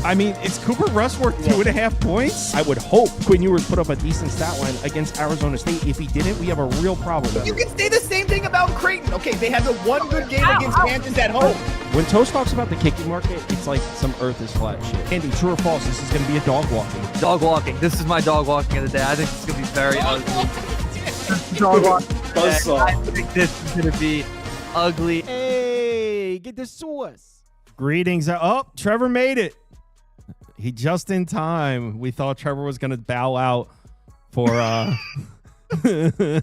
I mean, is Cooper Rush worth 2.5 points? I would hope Quinn Ewers put up a decent stat line against Arizona State. If he didn't, we have a real problem. You can say the same thing about Creighton. Okay, they had the one good game against Kansas at home. When Toast talks about the kicking market, it's like some earth is flat shit. Andy, true or false, this is going to be a dog walking. Dog walking. This is my dog walking of the day. I think it's going to be very ugly. Dog walking. I think this is going to be ugly. Hey, get the sauce. Greetings. Oh, Trevor made it. He just in time. We thought Trevor was going to bow out for for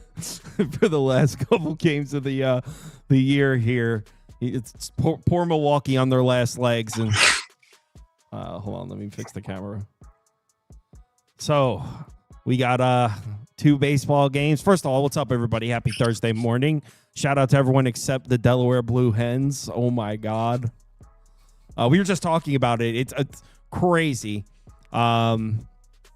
the last couple games of the year here. It's poor Milwaukee on their last legs. And hold on, let me fix the camera. So we got 2 baseball games. First of all, what's up, everybody? Happy Thursday morning. Shout out to everyone except the Delaware Blue Hens. Oh, my God. We were just talking about it. It's crazy.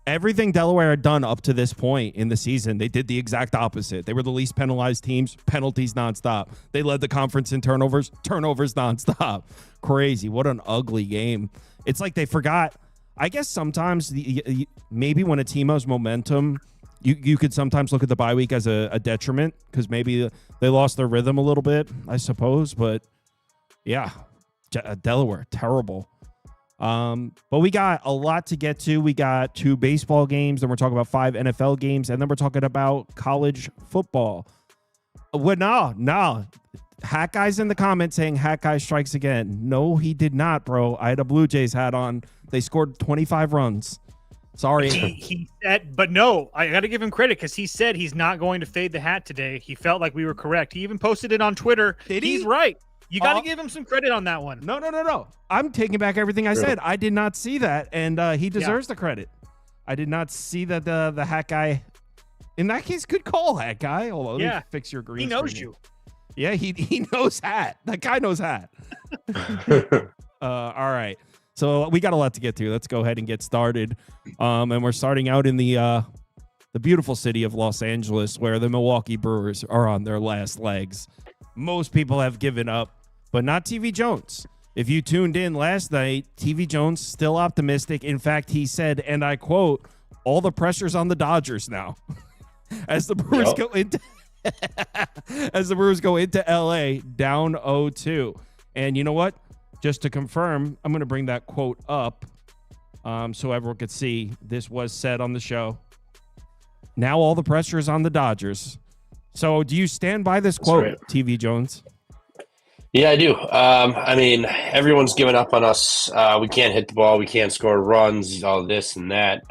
Everything Delaware had done up to this point in the season, they did the exact opposite. They were the least penalized teams, penalties nonstop. They led the conference in turnovers nonstop. Crazy. What an ugly game. It's like they forgot. I guess sometimes maybe when a team has momentum, you could sometimes look at the bye week as a detriment because maybe they lost their rhythm a little bit, I suppose. But yeah, Delaware, terrible. But we got a lot to get to. We got 2 baseball games, then we're talking about 5 NFL games, and then we're talking about college football. Well, no. Hat Guy's in the comments saying Hat Guy strikes again. No, he did not, bro. I had a Blue Jays hat on. They scored 25 runs. Sorry. He said, but no, I got to give him credit because he said he's not going to fade the hat today. He felt like we were correct. He even posted it on Twitter. Did he? He's right. You got to give him some credit on that one. No. I'm taking back everything I said. I did not see that, and he deserves the credit. I did not see that the Hat Guy. In that case, good call, Hat Guy. Hold on, let me fix your green. He knows screen. you. Yeah, he knows hat. That guy knows hat. All right. So we got a lot to get to. Let's go ahead and get started. And we're starting out in the beautiful city of Los Angeles, where the Milwaukee Brewers are on their last legs. Most people have given up, but not TV Jones. If you tuned in last night, TV Jones still optimistic. In fact, he said, and I quote, "All the pressure's on the Dodgers now." As the Brewers go into LA down 0-2. And you know what? Just to confirm, I'm going to bring that quote up so everyone could see this was said on the show. Now all the pressure is on the Dodgers. So do you stand by this quote, right, TV Jones? Yeah, I do. I mean, everyone's given up on us. We can't hit the ball. We can't score runs, all this and that.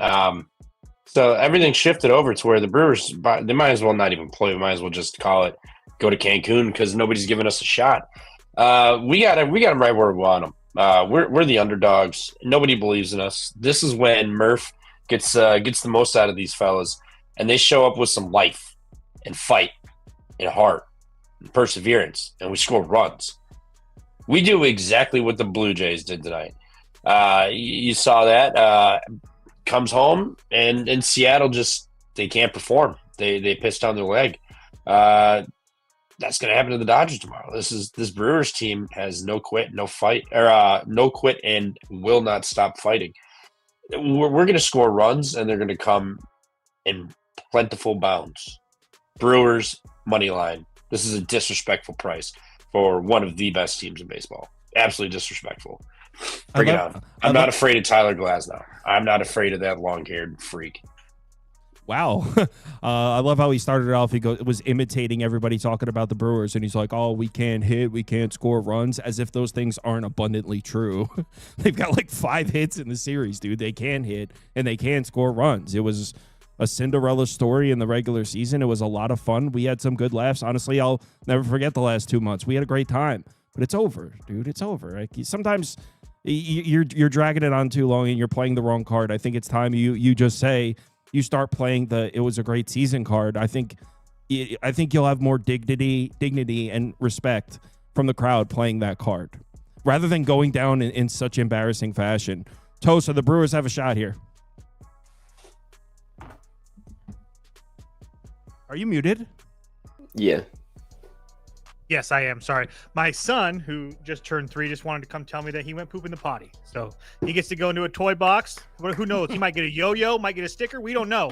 So everything shifted over to where the Brewers, they might as well not even play. We might as well just call it, go to Cancun because nobody's giving us a shot. We got them right where we want them. We're the underdogs. Nobody believes in us. This is when Murph gets the most out of these fellas, and they show up with some life and fight and heart and perseverance, and we score runs. We do exactly what the Blue Jays did tonight. You saw that. Comes home, and Seattle just, they can't perform. They pissed on their leg. That's going to happen to the Dodgers tomorrow. This Brewers team has no quit, no fight, or no quit, and will not stop fighting. We're going to score runs, and they're going to come in plentiful bounds. Brewers money line. This is a disrespectful price for one of the best teams in baseball. Absolutely disrespectful. Bring it on. I'm not afraid of Tyler Glasnow. I'm not afraid of that long-haired freak. Wow. I love how he started it off. He was imitating everybody talking about the Brewers, and he's like, oh, we can't hit, we can't score runs, as if those things aren't abundantly true. They've got like 5 hits in the series, dude. They can hit, and they can score runs. It was a Cinderella story in the regular season. It was a lot of fun. We had some good laughs. Honestly, I'll never forget the last 2 months. We had a great time, but it's over, dude. It's over. Like, sometimes you're dragging it on too long, and you're playing the wrong card. I think it's time you just say, you start playing it was a great season card. I think you'll have more dignity and respect from the crowd playing that card rather than going down in such embarrassing fashion. Tosa, the Brewers have a shot here. Are you muted? Yeah. Yes, I am. Sorry. My son, who just turned 3, just wanted to come tell me that he went poop in the potty. So he gets to go into a toy box. Who knows? He might get a yo-yo, might get a sticker. We don't know.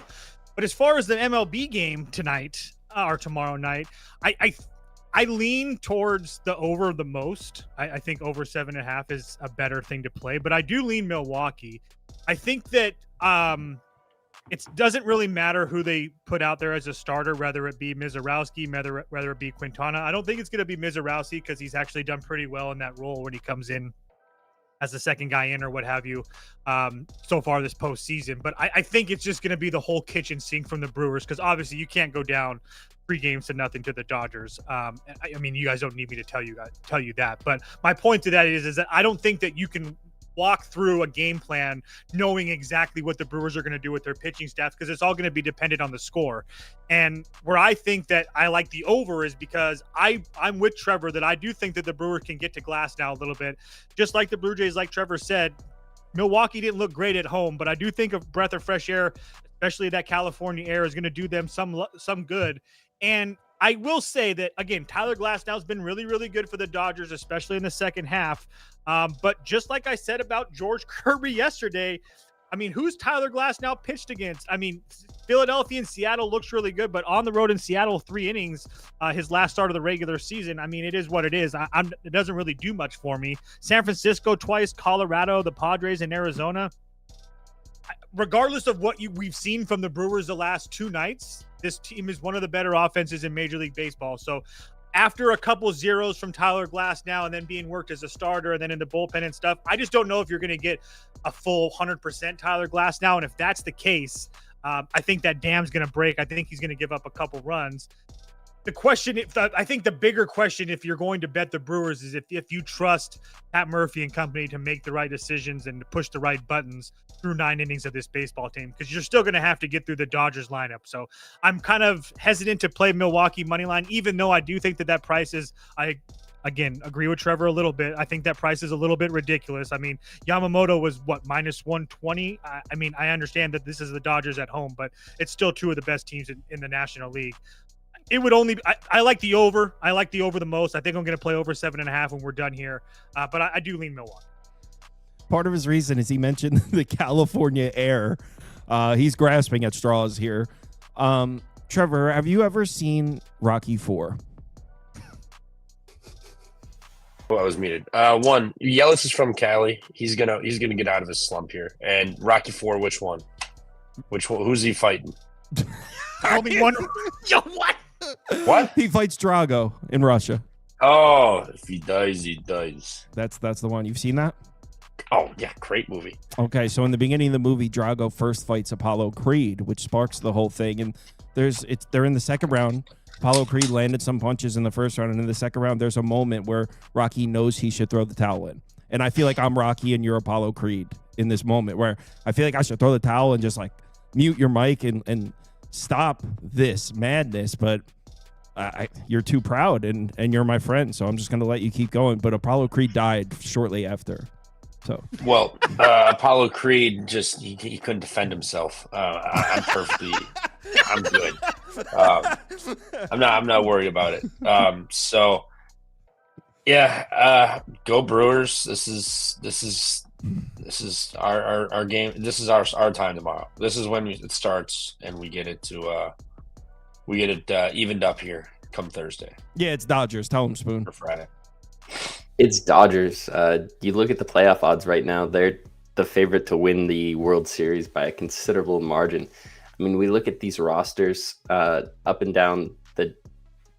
But as far as the MLB game tonight or tomorrow night, I lean towards the over the most. I think over 7.5 is a better thing to play. But I do lean Milwaukee. I think that it doesn't really matter who they put out there as a starter, whether it be Mizorowski, whether it be Quintana. I don't think it's going to be Mizorowski because he's actually done pretty well in that role when he comes in as the second guy in or what have you so far this postseason. But I think it's just going to be the whole kitchen sink from the Brewers because obviously you can't go down 3-0 to the Dodgers. I mean, you guys don't need me to tell you that. But my point to that is that I don't think that you can walk through a game plan knowing exactly what the Brewers are going to do with their pitching staff because it's all going to be dependent on the score. And where I think that I like the over is because I'm with Trevor that I do think that the Brewers can get to glass now a little bit. Just like the Blue Jays, like Trevor said, Milwaukee didn't look great at home, but I do think a breath of fresh air, especially that California air, is going to do them some good. And I will say that, again, Tyler Glasnow has been really, really good for the Dodgers, especially in the second half. But just like I said about George Kirby yesterday, I mean, who's Tyler Glasnow pitched against? I mean, Philadelphia and Seattle looks really good, but on the road in Seattle, 3 innings, his last start of the regular season. I mean, it is what it is. It doesn't really do much for me. San Francisco twice, Colorado, the Padres, and Arizona. Regardless of what we've seen from the Brewers the last 2 nights, this team is one of the better offenses in Major League Baseball. So after a couple zeros from Tyler Glasnow and then being worked as a starter and then in the bullpen and stuff, I just don't know if you're going to get a full 100% Tyler Glasnow. And if that's the case, I think that dam's going to break. I think he's going to give up a couple runs. The question, I think the bigger question, if you're going to bet the Brewers, is if you trust Pat Murphy and company to make the right decisions and to push the right buttons through 9 innings of this baseball team, because you're still going to have to get through the Dodgers lineup. So I'm kind of hesitant to play Milwaukee money line, even though I do think that price is, I again agree with Trevor a little bit. I think that price is a little bit ridiculous. I mean, Yamamoto was minus 120. I mean, I understand that this is the Dodgers at home, but it's still 2 of the best teams in the National League. It would only I like the over. I like the over the most. I think I'm going to play over 7.5 when we're done here. But I do lean Milwaukee. Part of his reason is he mentioned the California air. He's grasping at straws here. Trevor, have you ever seen Rocky IV? Oh, I was muted. One, Yelich is from Cali. He's gonna get out of his slump here. And Rocky IV, which one? Who's he fighting? Only one. Yo, what? What? He fights Drago in Russia. Oh, if he dies, he dies. That's the one. You've seen that? Oh, yeah, great movie. Okay, so in the beginning of the movie, Drago first fights Apollo Creed, which sparks the whole thing. And they're in the second round. Apollo Creed landed some punches in the first round, and in the second round, there's a moment where Rocky knows he should throw the towel in. And I feel like I'm Rocky and you're Apollo Creed in this moment, where I feel like I should throw the towel and just like mute your mic and stop this madness, but you're too proud and you're my friend, so I'm just going to let you keep going. But Apollo Creed died shortly after. So well, Apollo Creed just he couldn't defend himself. I'm good. I'm not worried about it. So yeah, go Brewers. This is our game. This is our time tomorrow. This is when it starts, and we get it evened up here come Thursday. Yeah, it's Dodgers. Tell them, Spoon. For Friday. It's Dodgers. You look at the playoff odds right now, they're the favorite to win the World Series by a considerable margin. I mean, we look at these rosters up and down. The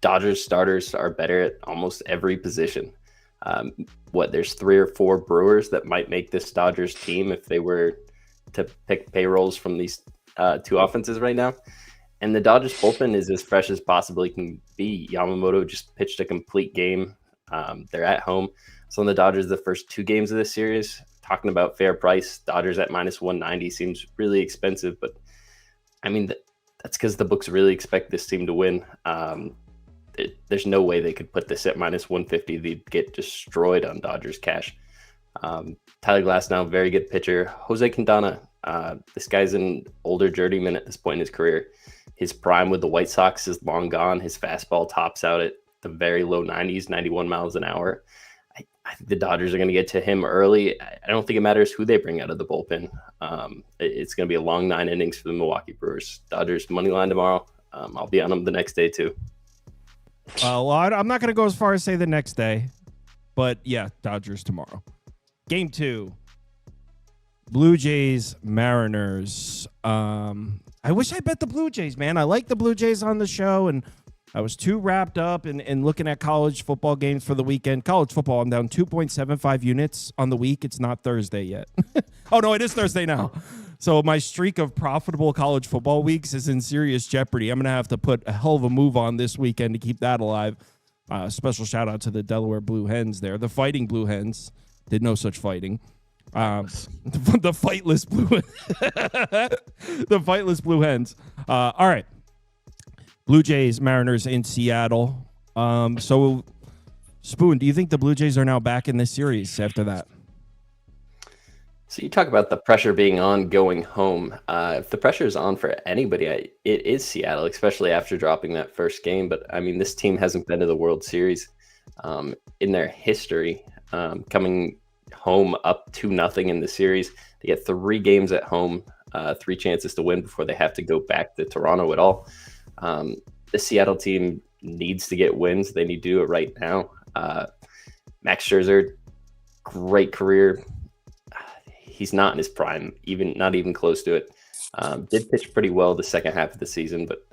Dodgers starters are better at almost every position. There's 3 or 4 Brewers that might make this Dodgers team if they were to pick payrolls from these 2 offenses right now. And the Dodgers bullpen is as fresh as possibly can be. Yamamoto just pitched a complete game. They're at home. So on the Dodgers, the first 2 games of this series, talking about fair price, Dodgers at minus 190 seems really expensive. But I mean, that's because the books really expect this team to win. There's no way they could put this at minus 150. They'd get destroyed on Dodgers cash. Tyler Glasnow, very good pitcher. Jose Quintana, this guy's an older journeyman at this point in his career. His prime with the White Sox is long gone. His fastball tops out at the very low 90s, 91 miles an hour. I think the Dodgers are going to get to him early. I don't think it matters who they bring out of the bullpen. It's going to be a long 9 innings for the Milwaukee Brewers. Dodgers money line tomorrow. I'll be on them the next day too. Well, I'm not going to go as far as say the next day, but yeah, Dodgers tomorrow. Game 2, Blue Jays, Mariners. I wish I bet the Blue Jays, man. I like the Blue Jays on the show, and I was too wrapped up in looking at college football games for the weekend. College football, I'm down 2.75 units on the week. It's not Thursday yet. Oh, no, it is Thursday now. So my streak of profitable college football weeks is in serious jeopardy. I'm going to have to put a hell of a move on this weekend to keep that alive. Special shout out to the Delaware Blue Hens there. The Fighting Blue Hens. Did no such fighting. The fightless blue the fightless Blue Hens. All right. Blue Jays, Mariners in Seattle. So, Spoon, do you think the Blue Jays are now back in this series after that? So you talk about the pressure being on going home. If the pressure is on for anybody, it is Seattle, especially after dropping that first game. But, I mean, this team hasn't been to the World Series in their history. Coming home up 2-0 in the series. They get 3 games at home, 3 chances to win before they have to go back to Toronto at all. The Seattle team needs to get wins. They need to do it right now. Max Scherzer, great career. He's not in his prime, not even close to it. Did pitch pretty well the second half of the season, but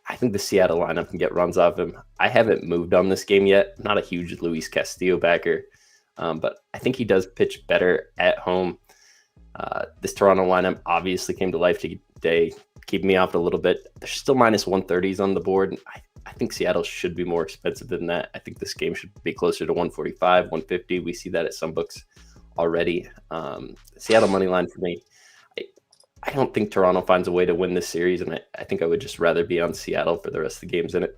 I think the Seattle lineup can get runs off him. I haven't moved on this game yet. I'm not a huge Luis Castillo backer, but I think he does pitch better at home. This Toronto lineup obviously came to life today, keeping me off it a little bit. There's still minus 130s on the board. I think Seattle should be more expensive than that. I think this game should be closer to 145, 150. We see that at some books already. Seattle money line for me. I don't think Toronto finds a way to win this series, and I think I would just rather be on Seattle for the rest of the games in it.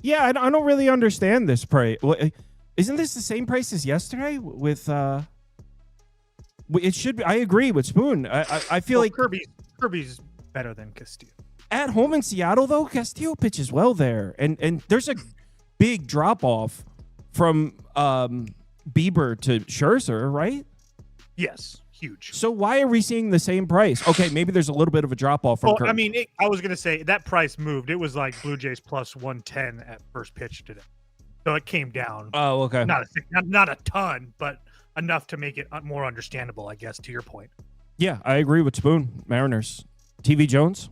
Yeah, I don't really understand this price. Isn't this the same price as yesterday? With it should be. I agree with Spoon. I feel like Kirby's better than Castillo. At home in Seattle, though, Castillo pitches well there, and there's a big drop off from Bieber to Scherzer, right? Yes, huge. So why are we seeing the same price? Okay, maybe there's a little bit of a drop off from. I mean, I was gonna say that price moved. It was like Blue Jays plus 110 at first pitch today, so it came down. Oh, okay. Not a ton, but enough to make it more understandable, I guess. To your point. Yeah, I agree with Spoon. Mariners. TV Jones.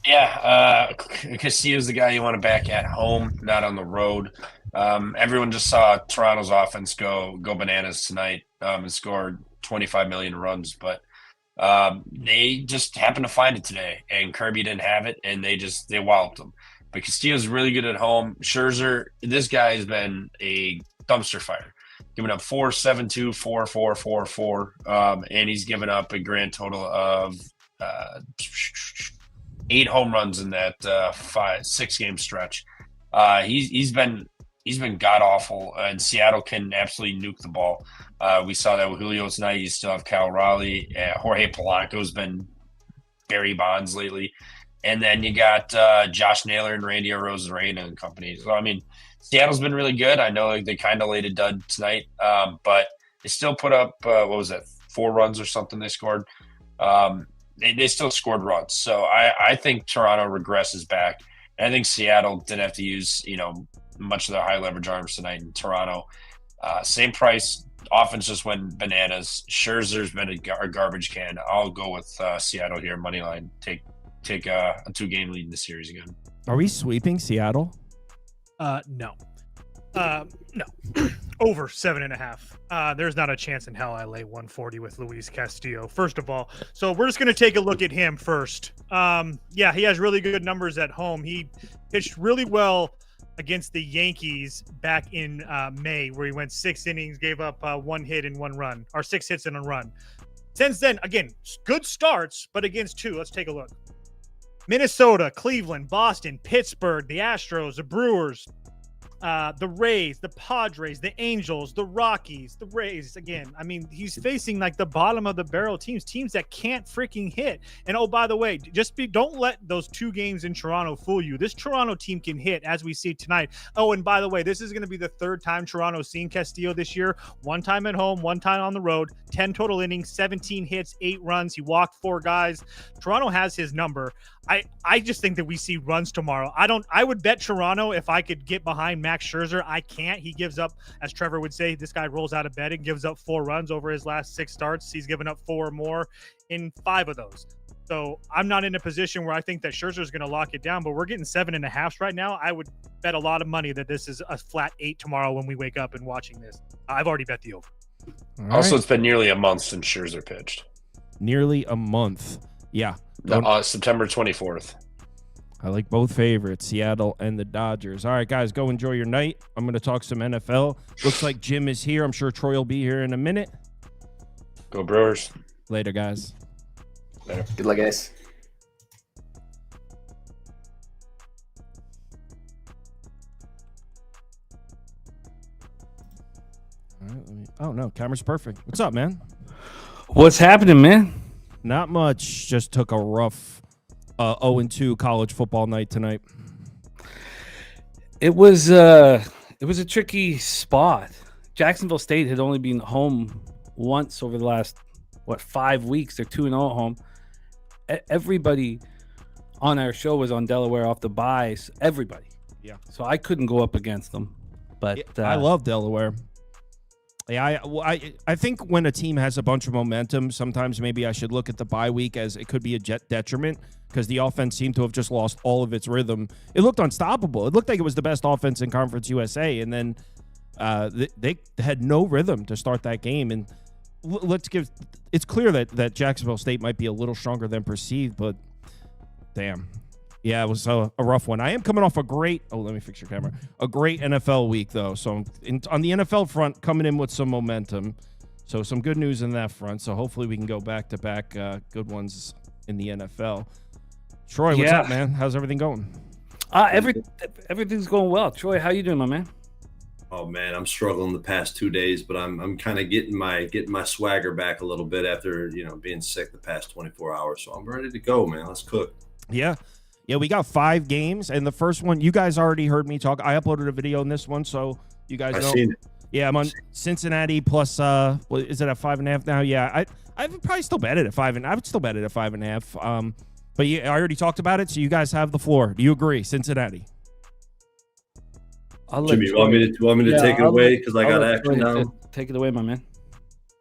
Yeah, Castillo's the guy you want to back at home, not on the road. Everyone just saw Toronto's offense go bananas tonight and scored 25 million runs, but they just happened to find it today, and Kirby didn't have it, and they walloped them. But Castillo's really good at home. Scherzer, this guy has been a dumpster fire, giving up 4.72, 4.4, and he's given up a grand total of 8 home runs in that 6 game stretch. He's been god awful, and Seattle can absolutely nuke the ball. We saw that with Julio tonight. You still have Cal Raleigh. Jorge Polanco's been Barry Bonds lately, and then you got Josh Naylor and Randy Arozarena and company. So I mean, Seattle's been really good. I know they kind of laid a dud tonight, but they still put up 4 runs or something they scored. They still scored runs. So I think Toronto regresses back. And I think Seattle didn't have to use, much of their high leverage arms tonight in Toronto. Same price. Offense just went bananas. Scherzer's been a garbage can. I'll go with Seattle here. Money line. Take a 2-game lead in the series again. Are we sweeping Seattle? No. No. Over 7.5. There's not a chance in hell I lay 140 with Luis Castillo, first of all. So we're just going to take a look at him first. Yeah, he has really good numbers at home. He pitched really well against the Yankees back in May, where he went 6 innings, gave up 1 hit and 1 run, or 6 hits and a run. Since then, again, good starts, but against 2. Let's take a look. Minnesota, Cleveland, Boston, Pittsburgh, the Astros, the Brewers, the Rays, the Padres, the Angels, the Rockies, the Rays. Again, I mean, he's facing like the bottom of the barrel teams that can't freaking hit. And oh, by the way, don't let those 2 games in Toronto fool you. This Toronto team can hit, as we see tonight. Oh, and by the way, this is going to be the 3rd time Toronto's seen Castillo this year. 1 time at home, 1 time on the road. 10 total innings, 17 hits, 8 runs. He walked 4 guys. Toronto has his number. I just think that we see runs tomorrow. I would bet Toronto if I could get behind Max Scherzer. I can't. He gives up, as Trevor would say, this guy rolls out of bed and gives up 4 runs over his last 6 starts. He's given up 4 or more in 5 of those. So I'm not in a position where I think that Scherzer is going to lock it down, but we're getting 7.5 right now. I would bet a lot of money that this is a flat 8 tomorrow when we wake up and watching this. I've already bet the over. Also, it's been nearly a month since Scherzer pitched. Nearly a month. Yeah. September 24th. I like both favorites, Seattle and the Dodgers. All right, guys, go enjoy your night. I'm going to talk some NFL. Looks like Jim is here. I'm sure Troy will be here in a minute. Go Brewers. Later, guys. Later. Good luck, guys. All right, oh, no, camera's perfect. What's up, man? What's happening, man? Not much. Just took a rough 0-2 college football night tonight. It was a tricky spot. Jacksonville State had only been home once over the last 5 weeks. They're 2-0 at home. Everybody on our show was on Delaware off the buys. Everybody. Yeah. So I couldn't go up against them. But I love Delaware. Yeah, I think when a team has a bunch of momentum, sometimes maybe I should look at the bye week as it could be a detriment because the offense seemed to have just lost all of its rhythm. It looked unstoppable. It looked like it was the best offense in Conference USA, and then they had no rhythm to start that game. And it's clear that Jacksonville State might be a little stronger than perceived, but damn. Yeah, it was a rough one. I am coming off a great let me fix your camera. A great NFL week, though. So on the NFL front, coming in with some momentum. So some good news in that front. So hopefully we can go back-to-back good ones in the NFL. Troy, what's up, man? How's everything going? Everything's going well. Troy, how you doing, my man? Oh man, I'm struggling the past 2 days, but I'm kind of getting my swagger back a little bit after being sick the past 24 hours. So I'm ready to go, man. Let's cook. Yeah. Yeah, we got 5 games, and the first one, you guys already heard me talk. I uploaded a video in this one, so you guys know. Seen it. Yeah, I'm on Cincinnati plus, is it at 5.5 now? Yeah, I would probably still bet it at 5, and I would still bet it at 5.5. But yeah, I already talked about it, so you guys have the floor. Do you agree, Cincinnati? Jimmy, you want me to take it away because I got action now? Take it away, my man.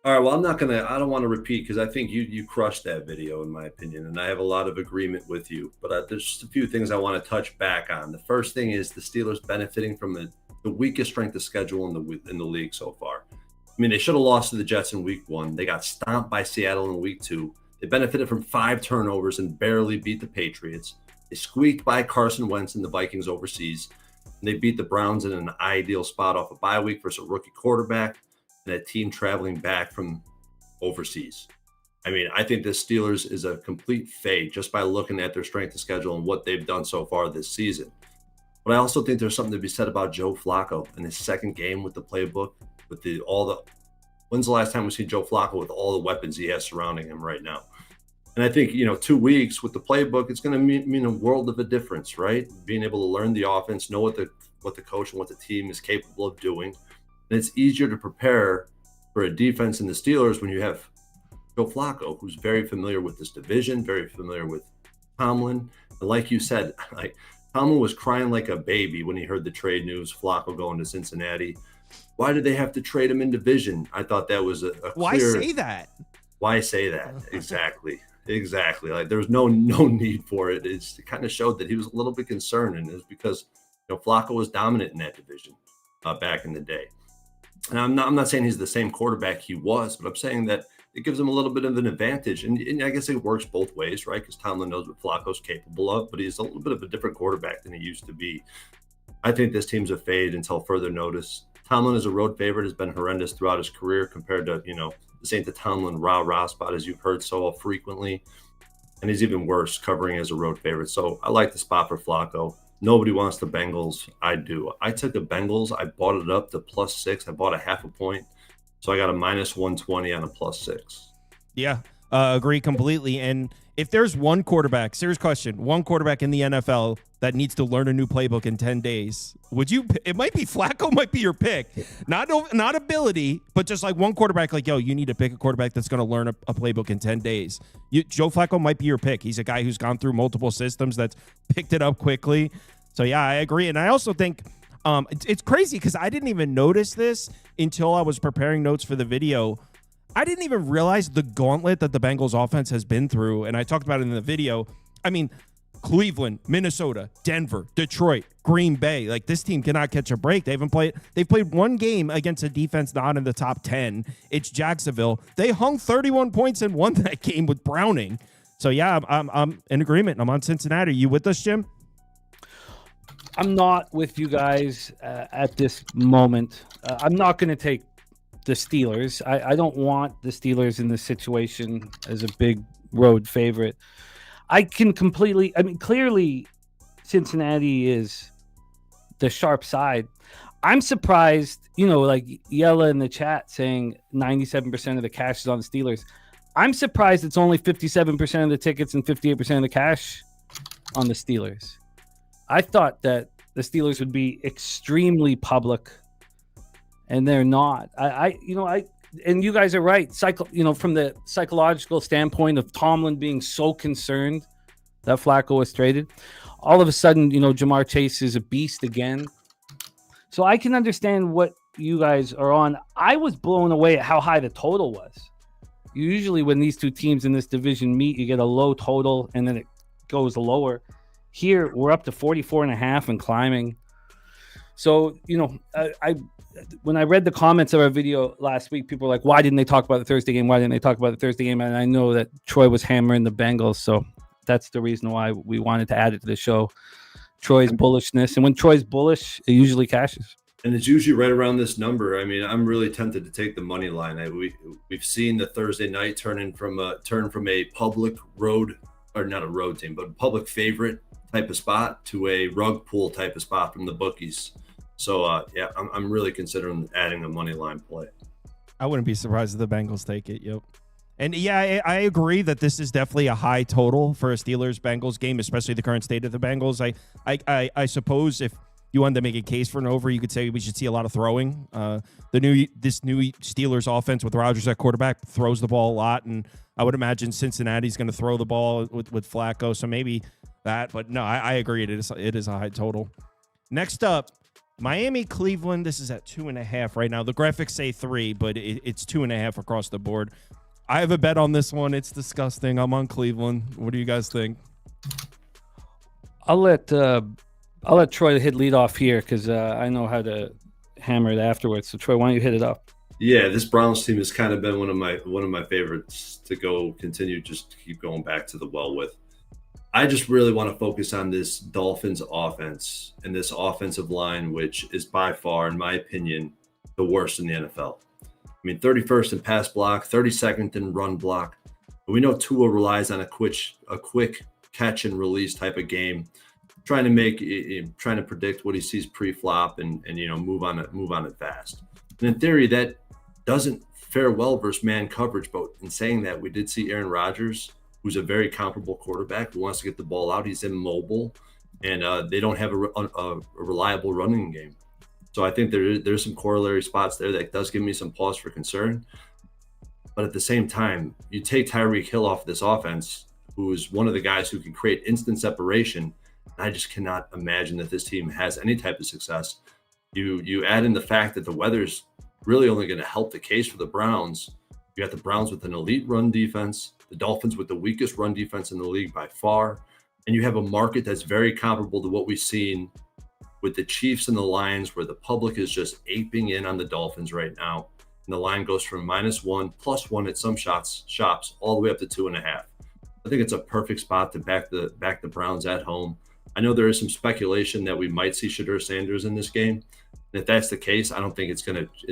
All right, well, I don't want to repeat because I think you crushed that video in my opinion, and I have a lot of agreement with you. But there's just a few things I want to touch back on. The first thing is the Steelers benefiting from the weakest strength of schedule in the league so far. I mean, they should have lost to the Jets in week 1. They got stomped by Seattle in week 2. They benefited from 5 turnovers and barely beat the Patriots. They squeaked by Carson Wentz and the Vikings overseas. And they beat the Browns in an ideal spot off a bye week versus a rookie quarterback and a team traveling back from overseas. I mean, I think the Steelers is a complete fade just by looking at their strength of schedule and what they've done so far this season. But I also think there's something to be said about Joe Flacco in his second game with the playbook, with when's the last time we see Joe Flacco with all the weapons he has surrounding him right now? And I think, 2 weeks with the playbook, it's going to mean a world of a difference, right? Being able to learn the offense, know what the coach and what the team is capable of doing. And it's easier to prepare for a defense in the Steelers when you have Joe Flacco, who's very familiar with this division, very familiar with Tomlin. And like you said, Tomlin was crying like a baby when he heard the trade news, Flacco going to Cincinnati. Why did they have to trade him in division? I thought that was a clear... Why say that? Why say that? Exactly. Like there was no need for it. It kind of showed that he was a little bit concerned, and it was because Flacco was dominant in that division back in the day. And I'm not saying he's the same quarterback he was, but I'm saying that it gives him a little bit of an advantage. And I guess it works both ways, right? Because Tomlin knows what Flacco's capable of, but he's a little bit of a different quarterback than he used to be. I think this team's a fade until further notice. Tomlin as a road favorite has been horrendous throughout his career compared to, this ain't the Tomlin rah-rah spot as you've heard so frequently. And he's even worse covering as a road favorite. So I like the spot for Flacco. Nobody wants the Bengals. I do. I took the Bengals. I bought it up to +6. I bought a half a point. So I got a -120 on a +6. Yeah, agree completely. And if there's one quarterback, serious question, one quarterback in the NFL that needs to learn a new playbook in 10 days, would you? It might be Flacco, might be your pick. Not ability, but just like one quarterback, like, yo, you need to pick a quarterback that's going to learn a playbook in 10 days. Joe Flacco might be your pick. He's a guy who's gone through multiple systems, that's picked it up quickly. So, yeah, I agree. And I also think it's crazy because I didn't even notice this until I was preparing notes for the video. I didn't even realize the gauntlet that the Bengals offense has been through, and I talked about it in the video. I mean, Cleveland, Minnesota, Denver, Detroit, Green Bay. Like, this team cannot catch a break. They've played one game against a defense not in the top 10. It's Jacksonville. They hung 31 points and won that game with Browning. So, yeah, I'm in agreement. I'm on Cincinnati. You with us, Jim? I'm not with you guys at this moment. I'm not going to take the Steelers. I don't want the Steelers in this situation as a big road favorite. Clearly Cincinnati is the sharp side. I'm surprised, like Yella in the chat saying 97% of the cash is on the Steelers. I'm surprised it's only 57% of the tickets and 58% of the cash on the Steelers. I thought that the Steelers would be extremely public, and they're not. And you guys are right. From the psychological standpoint of Tomlin being so concerned that Flacco was traded, all of a sudden, Jamar Chase is a beast again. So I can understand what you guys are on. I was blown away at how high the total was. Usually when these two teams in this division meet, you get a low total and then it goes lower. Here, we're up to 44.5 and climbing. So, when I read the comments of our video last week, people were like, why didn't they talk about the Thursday game? Why didn't they talk about the Thursday game? And I know that Troy was hammering the Bengals. So that's the reason why we wanted to add it to the show. Troy's bullishness. And when Troy's bullish, it usually cashes. And it's usually right around this number. I mean, I'm really tempted to take the money line. We've seen the Thursday night turn from a public road, or not a road team, but a public favorite type of spot to a rug pull type of spot from the bookies. So, I'm really considering adding a money line play. I wouldn't be surprised if the Bengals take it. Yep. And, yeah, I agree that this is definitely a high total for a Steelers-Bengals game, especially the current state of the Bengals. I suppose if you wanted to make a case for an over, you could say we should see a lot of throwing. This new Steelers offense with Rodgers at quarterback throws the ball a lot, and I would imagine Cincinnati's going to throw the ball with Flacco, so maybe that. But, no, I agree. It is a high total. Next up, Miami, Cleveland. This is at 2.5 right now. The graphics say 3, but it's 2.5 across the board. I have a bet on this one. It's disgusting. I'm on Cleveland. What do you guys think? I'll let Troy hit lead off here because I know how to hammer it afterwards. So Troy, why don't you hit it up? Yeah, this Browns team has kind of been one of my favorites to continue just to keep going back to the well with. I just really want to focus on this Dolphins offense and this offensive line, which is by far, in my opinion, the worst in the NFL. I mean, 31st in pass block, 32nd in run block. We know Tua relies on a quick catch and release type of game, trying to predict what he sees pre-flop and move on it fast. And in theory, that doesn't fare well versus man coverage. But in saying that, we did see Aaron Rodgers, who's a very comparable quarterback who wants to get the ball out. He's immobile, and they don't have a reliable running game. So I think there's some corollary spots there that does give me some pause for concern. But at the same time, you take Tyreek Hill off this offense, who is one of the guys who can create instant separation. I just cannot imagine that this team has any type of success. You add in the fact that the weather's really only going to help the case for the Browns. You got the Browns with an elite run defense, the Dolphins with the weakest run defense in the league by far, and you have a market that's very comparable to what we've seen with the Chiefs and the Lions, where the public is just aping in on the Dolphins right now. And the line goes from -1, +1 at some shops, all the way up to 2.5. I think it's a perfect spot to back the Browns at home. I know there is some speculation that we might see Shadur Sanders in this game. And if that's the case, I don't think it's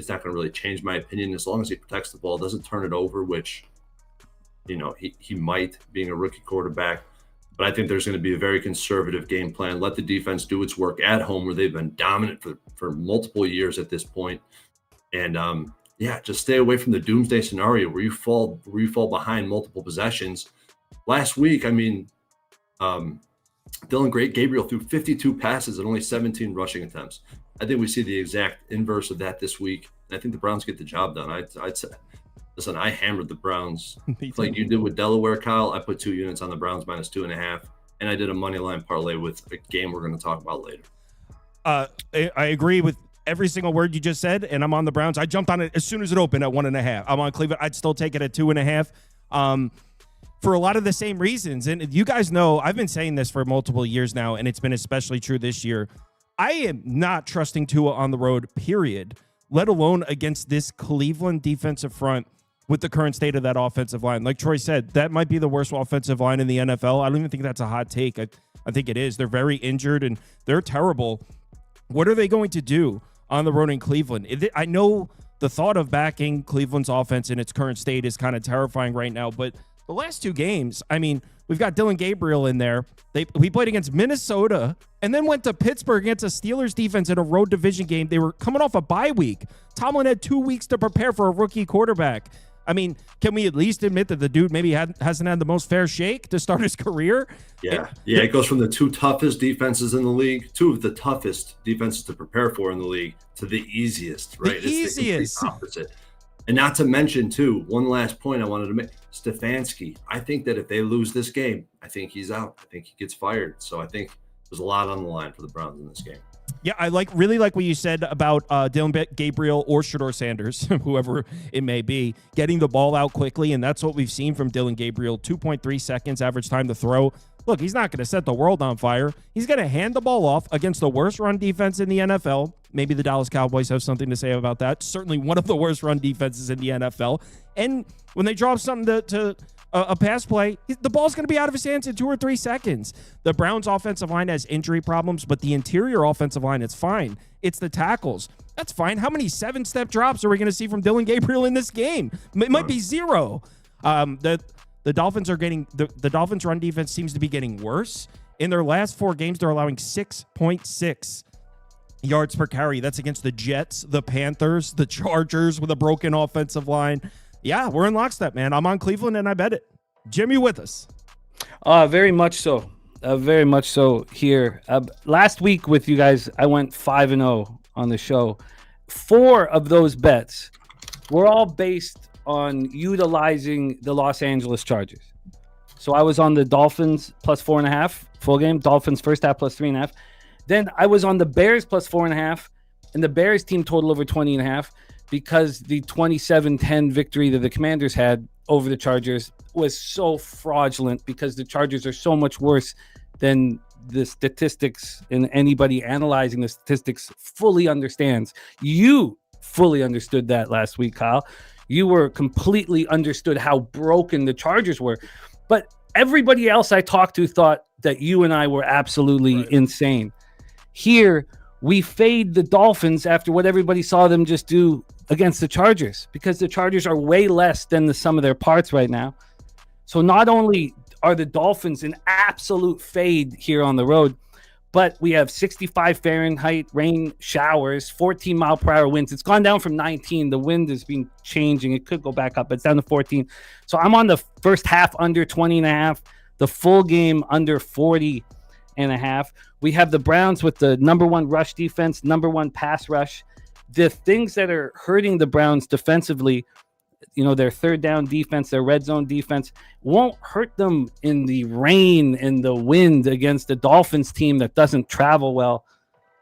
not gonna really change my opinion as long as he protects the ball, doesn't turn it over, which he might, being a rookie quarterback. But I think there's going to be a very conservative game plan. Let the defense do its work at home, where they've been dominant for multiple years at this point. And just stay away from the doomsday scenario where you fall behind multiple possessions. Last week, Dylan Gabriel threw 52 passes and only 17 rushing attempts. I think we see the exact inverse of that this week. And I think the Browns get the job done. I'd say, listen, I hammered the Browns like you did with Delaware, Kyle. I put 2 units on the Browns minus 2.5, and I did a money line parlay with a game we're going to talk about later. I agree with every single word you just said, and I'm on the Browns. I jumped on it as soon as it opened at 1.5. I'm on Cleveland. I'd still take it at 2.5. For a lot of the same reasons. And you guys know, I've been saying this for multiple years now, and it's been especially true this year. I am not trusting Tua on the road, period, let alone against this Cleveland defensive front with the current state of that offensive line. Like Troy said, that might be the worst offensive line in the NFL. I don't even think that's a hot take. I think it is. They're very injured, and they're terrible. What are they going to do on the road in Cleveland? I know the thought of backing Cleveland's offense in its current state is kind of terrifying right now, but the last 2 games, we've got Dylan Gabriel in there. We played against Minnesota and then went to Pittsburgh against a Steelers defense in a road division game. They were coming off a bye week. Tomlin had 2 weeks to prepare for a rookie quarterback. Can we at least admit that the dude maybe hasn't had the most fair shake to start his career? Yeah. It goes from the 2 toughest defenses in the league, 2 of the toughest defenses to prepare for in the league, to the easiest, right? It's easiest. The opposite. And not to mention, too, one last point I wanted to make, Stefanski. I think that if they lose this game, I think he's out. I think he gets fired. So I think there's a lot on the line for the Browns in this game. Yeah, I really like what you said about Dylan Gabriel or Shedeur Sanders, whoever it may be, getting the ball out quickly, and that's what we've seen from Dylan Gabriel, 2.3 seconds average time to throw. Look, he's not going to set the world on fire. He's going to hand the ball off against the worst run defense in the NFL. Maybe the Dallas Cowboys have something to say about that. Certainly one of the worst run defenses in the NFL. And when they drop something to a pass play, the ball's going to be out of his hands in 2 or 3 seconds. The Browns' offensive line has injury problems, but the interior offensive line, it's fine. It's the tackles. That's fine. How many 7-step drops are we going to see from Dylan Gabriel in this game? It might be 0. The Dolphins are getting the Dolphins' run defense seems to be getting worse. In their last 4 games, they're allowing 6.6 yards per carry. That's against the Jets, the Panthers, the Chargers with a broken offensive line. Yeah, we're in lockstep, man. I'm on Cleveland, and I bet it. Jim, you with us? Very much so. Very much so here. Last week with you guys, I went 5-0 on the show. 4 of those bets were all based on utilizing the Los Angeles Chargers. So I was on the Dolphins plus 4.5 full game, Dolphins first half plus 3.5. Then I was on the Bears plus 4.5, and the Bears team total over 20.5 because the 27-10 victory that the Commanders had over the Chargers was so fraudulent because the Chargers are so much worse than the statistics, and anybody analyzing the statistics fully understands. You fully understood that last week, Kyle. You were completely understood how broken the Chargers were. But everybody else I talked to thought that you and I were absolutely insane. Here, we fade the Dolphins after what everybody saw them just do against the Chargers because the Chargers are way less than the sum of their parts right now. So not only are the Dolphins an absolute fade here on the road, but we have 65 Fahrenheit rain showers, 14 mile per hour winds. It's gone down from 19. The wind has been changing. It could go back up, but it's down to 14. So I'm on the first half under 20.5, the full game under 40.5. We have the Browns with the number 1 rush defense, number 1 pass rush. The things that are hurting the Browns defensively, their third down defense, their red zone defense, won't hurt them in the rain and the wind against the Dolphins team that doesn't travel well.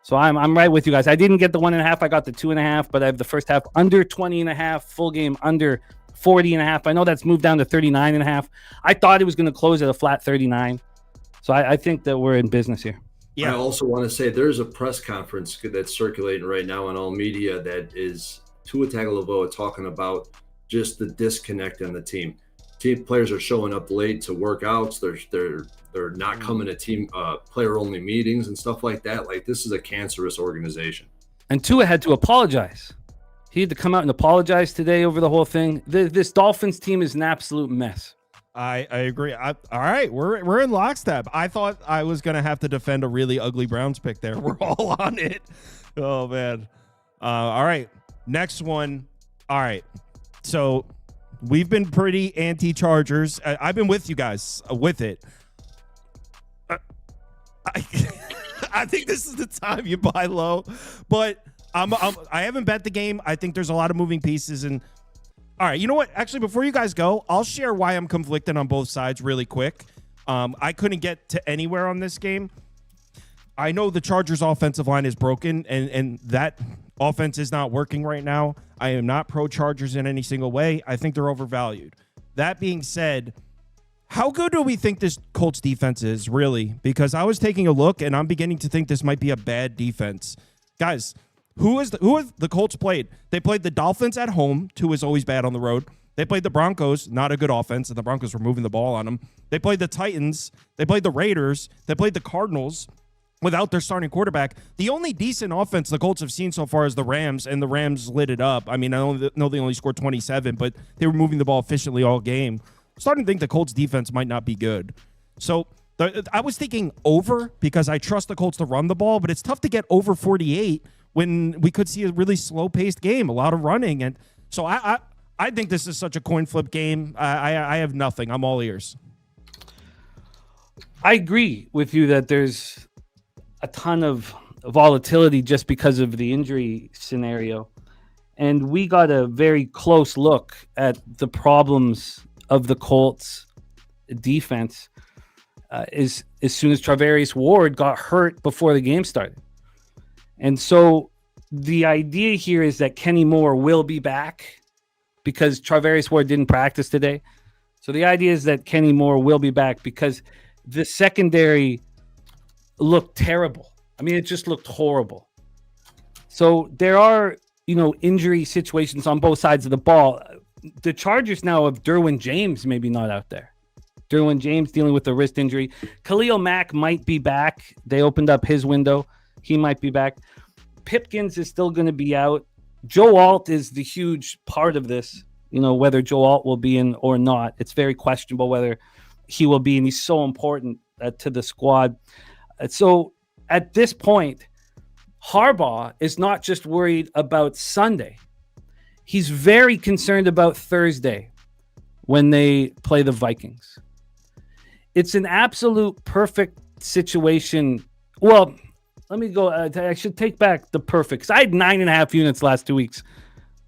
So I'm right with you guys. I didn't get the 1.5. I got the 2.5, but I have the first half under 20.5, full game under 40.5. I know that's moved down to 39.5. I thought it was going to close at a flat 39. So I think that we're in business here. Yeah. I also want to say there's a press conference that's circulating right now on all media that is Tua Tagovailoa talking about just the disconnect on the team. Team players are showing up late to workouts. They're not coming to team player only meetings and stuff like that. Like, this is a cancerous organization. And Tua had to apologize. He had to come out and apologize today over the whole thing. This Dolphins team is an absolute mess. I agree. All right, we're in lockstep. I thought I was gonna have to defend a really ugly Browns pick there. We're all on it. Oh man. All right, next one. All right, so we've been pretty anti-Chargers. I've been with you guys with it. I think this is the time you buy low, but I haven't bet the game. I think there's a lot of moving pieces. And all right, you know what? Actually, before you guys go, I'll share why I'm conflicted on both sides really quick. I couldn't get to anywhere on this game. I know the Chargers offensive line is broken, and that offense is not working right now. I am not pro Chargers in any single way. I think they're overvalued. That being said, how good do we think this Colts defense is, really? Because I was taking a look, and I'm beginning to think this might be a bad defense. Guys, who have the Colts played? They played the Dolphins at home, who is always bad on the road. They played the Broncos, not a good offense, and the Broncos were moving the ball on them. They played the Titans. They played the Raiders. They played the Cardinals without their starting quarterback. The only decent offense the Colts have seen so far is the Rams, and the Rams lit it up. I mean, I know they only scored 27, but they were moving the ball efficiently all game. I'm starting to think the Colts defense might not be good. So I was thinking over because I trust the Colts to run the ball, but it's tough to get over 48 when we could see a really slow-paced game, a lot of running. And so I think this is such a coin flip game. I have nothing. I'm all ears. I agree with you that there's a ton of volatility just because of the injury scenario. And we got a very close look at the problems of the Colts defense as soon as Travarius Ward got hurt before the game started. And so the idea here is that Kenny Moore will be back because Travarius Ward didn't practice today. So the idea is that Kenny Moore will be back because the secondary looked terrible. I mean, it just looked horrible. So there are, injury situations on both sides of the ball. The Chargers now have Derwin James maybe not out there. Derwin James dealing with a wrist injury. Khalil Mack might be back. They opened up his window. He might be back. Pipkins is still going to be out. Joe Alt is the huge part of this. Whether Joe Alt will be in or not, it's very questionable whether he will be, and he's so important to the squad. So at this point, Harbaugh is not just worried about Sunday. He's very concerned about Thursday when they play the Vikings. It's an absolute perfect situation. Well, let me go. I should take back the perfect, because I had 9.5 units last 2 weeks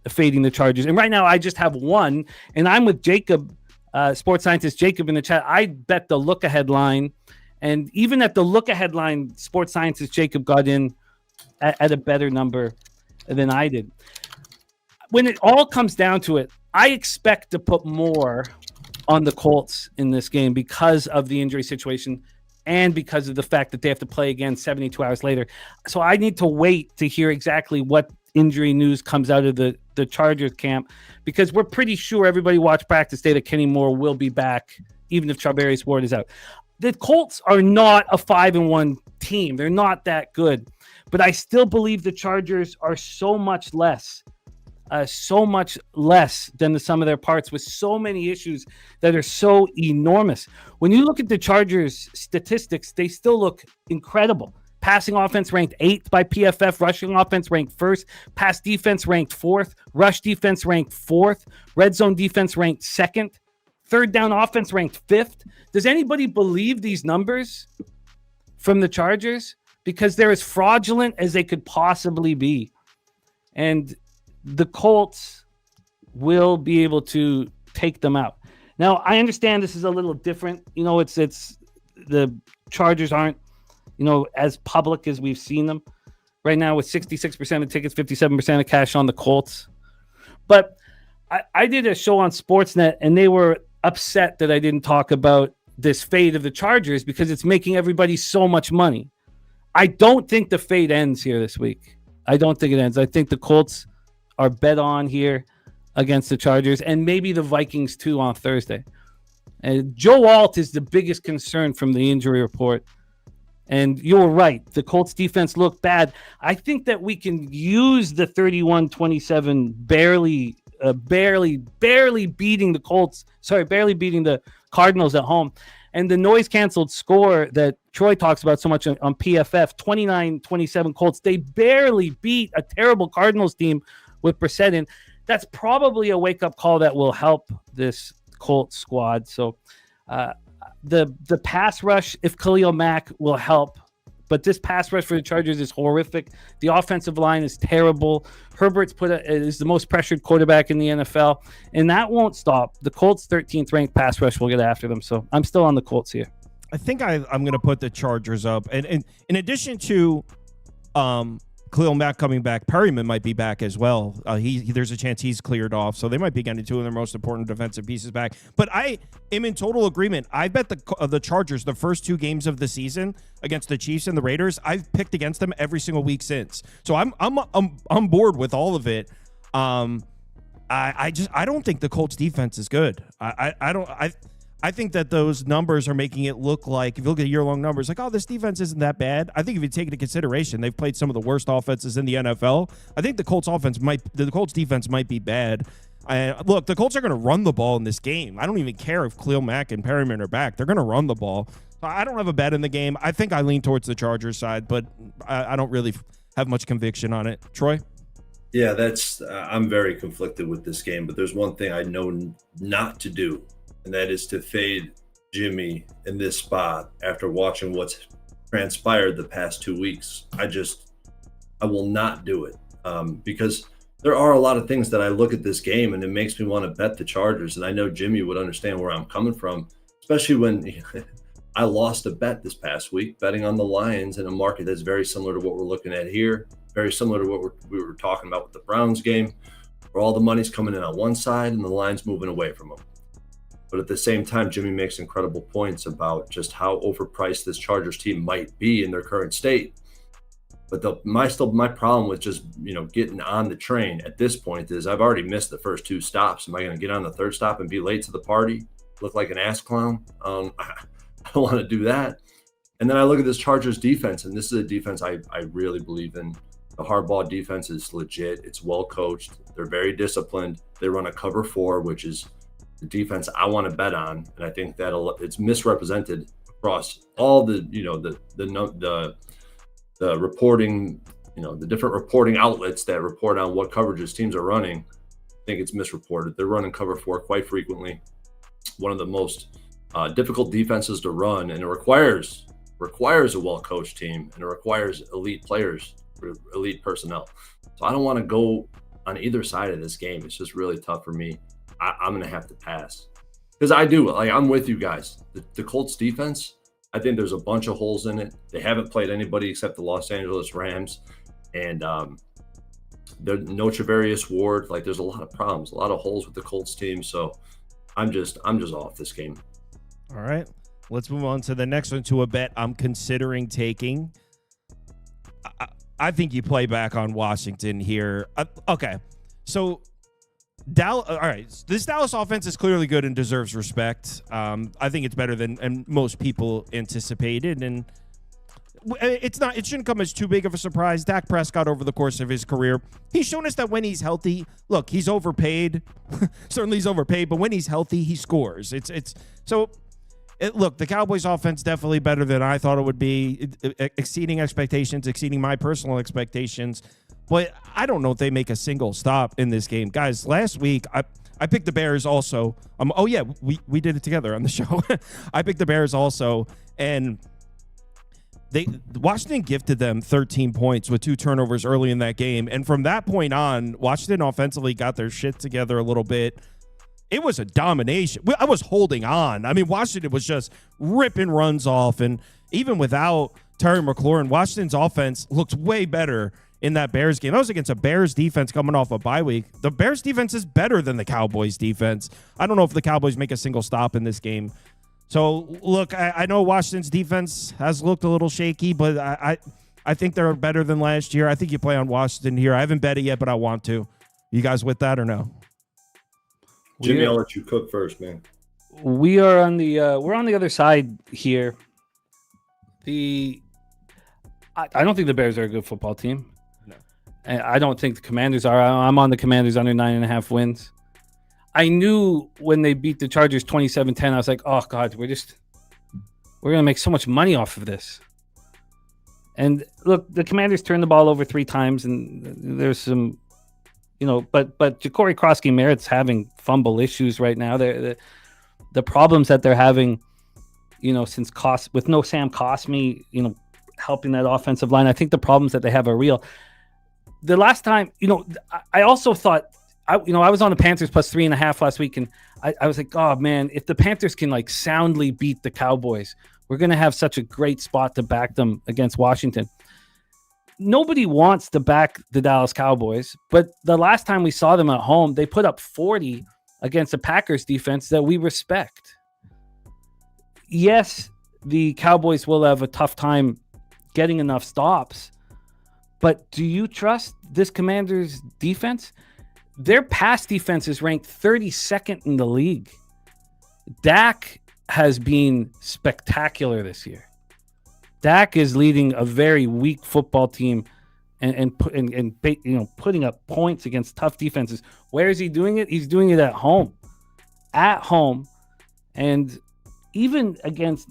fading the Chargers. And right now I just have one, and I'm with Jacob, sports scientist Jacob in the chat. I bet the look ahead line. And even at the look ahead line, sports scientist Jacob got in at a better number than I did. When it all comes down to it, I expect to put more on the Colts in this game because of the injury situation and because of the fact that they have to play again 72 hours later. So I need to wait to hear exactly what injury news comes out of the Chargers camp, because we're pretty sure everybody watched practice day that Kenny Moore will be back, even if Travarius Ward is out. The Colts are not a 5-1 team. They're not that good. But I still believe the Chargers are so much less than the sum of their parts, with so many issues that are so enormous. When you look at the Chargers statistics, they still look incredible. Passing offense ranked 8th by PFF, rushing offense ranked 1st, pass defense ranked 4th, rush defense ranked 4th, red zone defense ranked 2nd, third down offense ranked 5th. Does anybody believe these numbers from the Chargers? Because they're as fraudulent as they could possibly be. And the Colts will be able to take them out. Now, I understand this is a little different. It's the Chargers aren't, as public as we've seen them right now, with 66% of tickets, 57% of cash on the Colts. But I did a show on Sportsnet, and they were upset that I didn't talk about this fade of the Chargers because it's making everybody so much money. I don't think the fade ends here this week. I don't think it ends. I think the Colts are bet on here against the Chargers, and maybe the Vikings too on Thursday. And Joe Alt is the biggest concern from the injury report. And you're right. The Colts defense looked bad. I think that we can use the 31-27 barely barely beating the Colts. Sorry, barely beating the Cardinals at home. And the noise canceled score that Troy talks about so much on PFF, 29-27 Colts. They barely beat a terrible Cardinals team with Brissett in. That's probably a wake-up call that will help this Colts squad. So the pass rush, if Khalil Mack, will help. But this pass rush for the Chargers is horrific. The offensive line is terrible. Herbert's is the most pressured quarterback in the NFL, and that won't stop. The Colts' 13th ranked pass rush will get after them. So I'm still on the Colts here. I think I'm going to put the Chargers up. And in addition to Khalil Mack coming back, Perryman might be back as well. There's a chance he's cleared off, so they might be getting two of their most important defensive pieces back. But I am in total agreement. I bet the Chargers the first two games of the season against the Chiefs and the Raiders, I've picked against them every single week since. So I'm on board with all of it. I don't think the Colts defense is good. I think that those numbers are making it look like, if you look at year-long numbers, like, oh, this defense isn't that bad. I think if you take into consideration, they've played some of the worst offenses in the NFL. I think the Colts defense might be bad. Look, the Colts are going to run the ball in this game. I don't even care if Khalil Mack and Perryman are back. They're going to run the ball. So I don't have a bet in the game. I think I lean towards the Chargers side, but I don't really have much conviction on it. Troy? Yeah, I'm very conflicted with this game, but there's one thing I know not to do, and that is to fade Jimmy in this spot after watching what's transpired the past 2 weeks. I will not do it because there are a lot of things that I look at this game and it makes me want to bet the Chargers. And I know Jimmy would understand where I'm coming from, especially when I lost a bet this past week betting on the Lions in a market that's very similar to what we're looking at here, very similar to what we were talking about with the Browns game, where all the money's coming in on one side and the line's moving away from them. But at the same time, Jimmy makes incredible points about just how overpriced this Chargers team might be in their current state. But my problem with just getting on the train at this point is I've already missed the first two stops. Am I going to get on the third stop and be late to the party, look like an ass clown? I don't want to do that. And then I look at this Chargers defense, and this is a defense I really believe in. The Harbaugh defense is legit. It's well coached. They're very disciplined. They run a cover 4, which is the defense I want to bet on, and I think that it's misrepresented across all the reporting, the different reporting outlets that report on what coverages teams are running. I think it's misreported. They're running cover 4 quite frequently. One of the most difficult defenses to run, and it requires a well-coached team, and it requires elite players, elite personnel. So I don't want to go on either side of this game. It's just really tough for me. I'm going to have to pass because I'm with you guys. The Colts defense, I think there's a bunch of holes in it. They haven't played anybody except the Los Angeles Rams, and there's no Travarius Ward. Like, there's a lot of problems, a lot of holes with the Colts team. So I'm just off this game. All right, let's move on to the next one, to a bet I'm considering taking. I think you play back on Washington here. Okay, so all right, this Dallas offense is clearly good and deserves respect. I think it's better than most people anticipated, and it shouldn't come as too big of a surprise. Dak Prescott, over the course of his career, he's shown us that when he's healthy, look, he's overpaid. Certainly he's overpaid, but when he's healthy, he scores. Look, the Cowboys offense definitely better than I thought it would be, exceeding expectations, exceeding my personal expectations. But I don't know if they make a single stop in this game. Guys, last week, I picked the Bears also. We did it together on the show. I picked the Bears also, and Washington gifted them 13 points with 2 turnovers early in that game. And from that point on, Washington offensively got their shit together a little bit. It was a domination. I was holding on. I mean, Washington was just ripping runs off. And even without Terry McLaurin, Washington's offense looked way better in that Bears game. That was against a Bears defense coming off a bye week. The Bears defense is better than the Cowboys defense. I don't know if the Cowboys make a single stop in this game. So, look, I know Washington's defense has looked a little shaky, but I think they're better than last year. I think you play on Washington here. I haven't bet it yet, but I want to. You guys with that or no? Jimmy, I'll let you cook first, man. We are on the we're on the other side here. I don't think the Bears are a good football team. No. I don't think the Commanders are. I'm on the Commanders under 9.5 wins. I knew when they beat the Chargers 27-10, I was like, oh God, we're going to make so much money off of this. And look, the Commanders turned the ball over 3 times, and there's some, but Ja'Cory Krosky-Merritt's having fumble issues right now. The problems that they're having, since with no Sam Cosmi, helping that offensive line, I think the problems that they have are real. The last time, I also thought, I was on the Panthers plus 3.5 last week, and I was like, oh man, if the Panthers can like soundly beat the Cowboys, we're going to have such a great spot to back them against Washington. Nobody wants to back the Dallas Cowboys, but the last time we saw them at home, they put up 40 against the Packers defense that we respect. Yes, the Cowboys will have a tough time getting enough stops, but do you trust this Commanders defense? Their pass defense is ranked 32nd in the league. Dak has been spectacular this year. Dak is leading a very weak football team and putting up points against tough defenses. Where is he doing it? He's doing it at home. At home. And even against,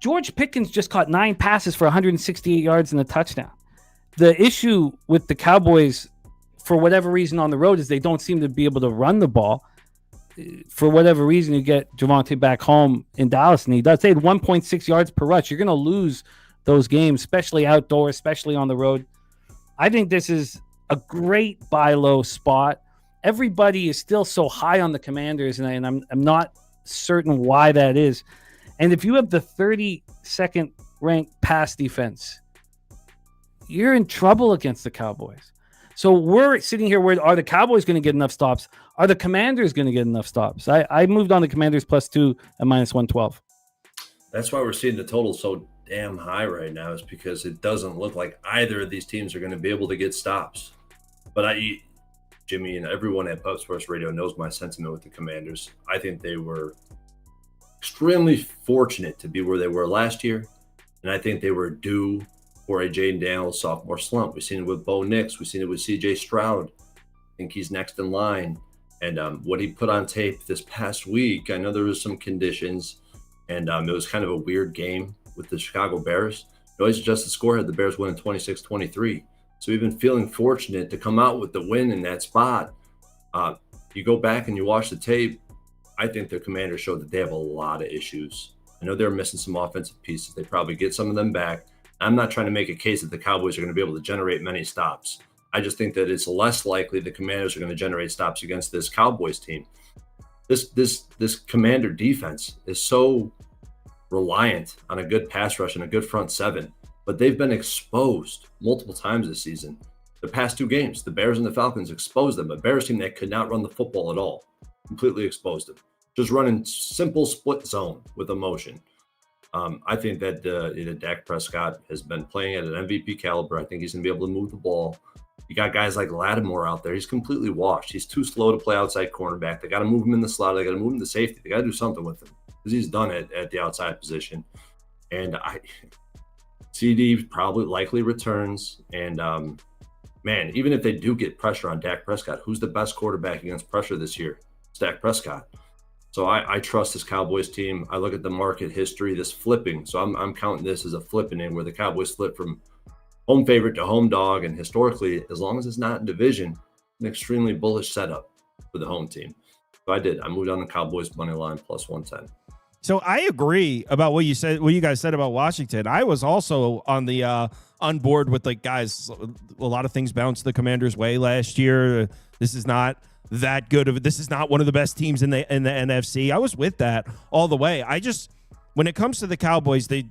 George Pickens just caught 9 passes for 168 yards and a touchdown. The issue with the Cowboys, for whatever reason on the road, is they don't seem to be able to run the ball. For whatever reason, you get Javonte back home in Dallas, and he does. They had 1.6 yards per rush. You're going to lose those games, especially outdoors, especially on the road. I think this is a great buy low spot. Everybody is still so high on the Commanders, and I'm not certain why that is. And if you have the 32nd ranked pass defense, you're in trouble against the Cowboys. So we're sitting here where are the Cowboys going to get enough stops? Are the Commanders going to get enough stops? I moved on the Commanders +2 at -112. That's why we're seeing the total so damn high right now, is because it doesn't look like either of these teams are going to be able to get stops. But Jimmy and everyone at Pub Sports Radio knows my sentiment with the Commanders. I think they were extremely fortunate to be where they were last year, and I think they were due for a Jaden Daniels sophomore slump. We've seen it with Bo Nix. We've seen it with C.J. Stroud. I think he's next in line. And what he put on tape this past week, I know there was some conditions, and it was kind of a weird game with the Chicago Bears. He always adjusted the score, had the Bears winning 26-23. So we've been feeling fortunate to come out with the win in that spot. You go back and you watch the tape, I think the Commanders showed that they have a lot of issues. I know they're missing some offensive pieces. They probably get some of them back. I'm not trying to make a case that the Cowboys are going to be able to generate many stops. I just think that it's less likely the Commanders are going to generate stops against this Cowboys team. This Commander defense is so reliant on a good pass rush and a good front seven, but they've been exposed multiple times this season. The past 2 games, the Bears and the Falcons exposed them. A Bears team that could not run the football at all, completely exposed them. Just running simple split zone with emotion. I think that Dak Prescott has been playing at an MVP caliber. I think he's going to be able to move the ball. You got guys like Lattimore out there. He's completely washed. He's too slow to play outside cornerback. They got to move him in the slot. They got to move him to safety. They got to do something with him because he's done it at the outside position. And CD probably likely returns. And, man, even if they do get pressure on Dak Prescott, who's the best quarterback against pressure this year? It's Dak Prescott. So I trust this Cowboys team. I look at the market history, this flipping. So I'm counting this as a flipping in where the Cowboys flip from home favorite to home dog. And historically, as long as it's not in division, an extremely bullish setup for the home team. So I moved on the Cowboys money line +110. So I agree about what you guys said about Washington. I was also on board with guys. A lot of things bounced the Commanders' way last year. This is not that good of it. This is not one of the best teams in the NFC. I was with that all the way. When it comes to the Cowboys, the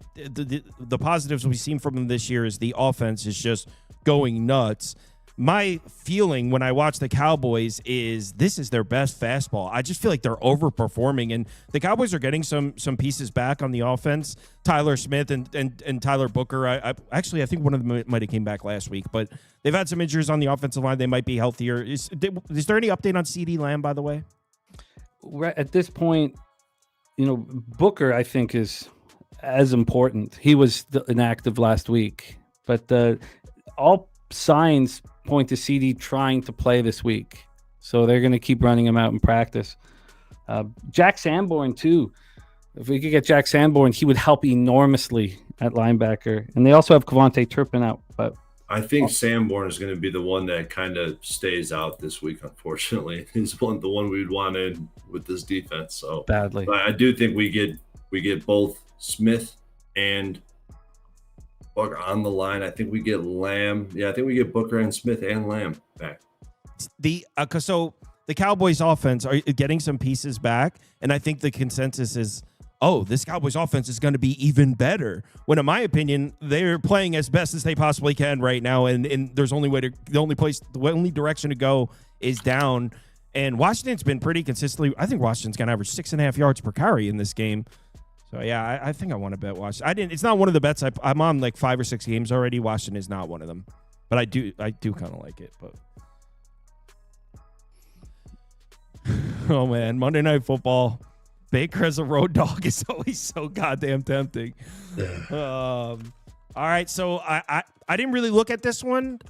positives we've seen from them this year is the offense is just going nuts. My feeling when I watch the Cowboys is this is their best fastball. I just feel like they're overperforming, and the Cowboys are getting some pieces back on the offense. Tyler Smith and Tyler Booker. I think one of them might have came back last week, but they've had some injuries on the offensive line. They might be healthier. Is there any update on CeeDee Lamb, by the way? At this point, Booker, I think, is as important. He was inactive last week, but all signs point to CD trying to play this week. So they're going to keep running him out in practice. Jack Sanborn, too. If we could get Jack Sanborn, he would help enormously at linebacker. And they also have Kevontae Turpin out. But I think Sanborn is going to be the one that kind of stays out this week, unfortunately. He's the one we'd want in with this defense. So badly. But I do think we get both Smith and Booker on the line. I think we get Lamb. Yeah, I think we get Booker and Smith and Lamb back. So the Cowboys offense are getting some pieces back, and I think the consensus is, oh, this Cowboys offense is going to be even better. When, in my opinion, they're playing as best as they possibly can right now, and there's the only direction to go is down. And Washington's been pretty consistently. I think Washington's going to average 6.5 yards per carry in this game. So yeah, I think I want to bet Washington. It's not one of the bets. I'm on like 5 or 6 games already. Washington is not one of them, but I do kind of like it. But oh man, Monday Night Football. Baker as a road dog is always so goddamn tempting. All right, so I didn't really look at this one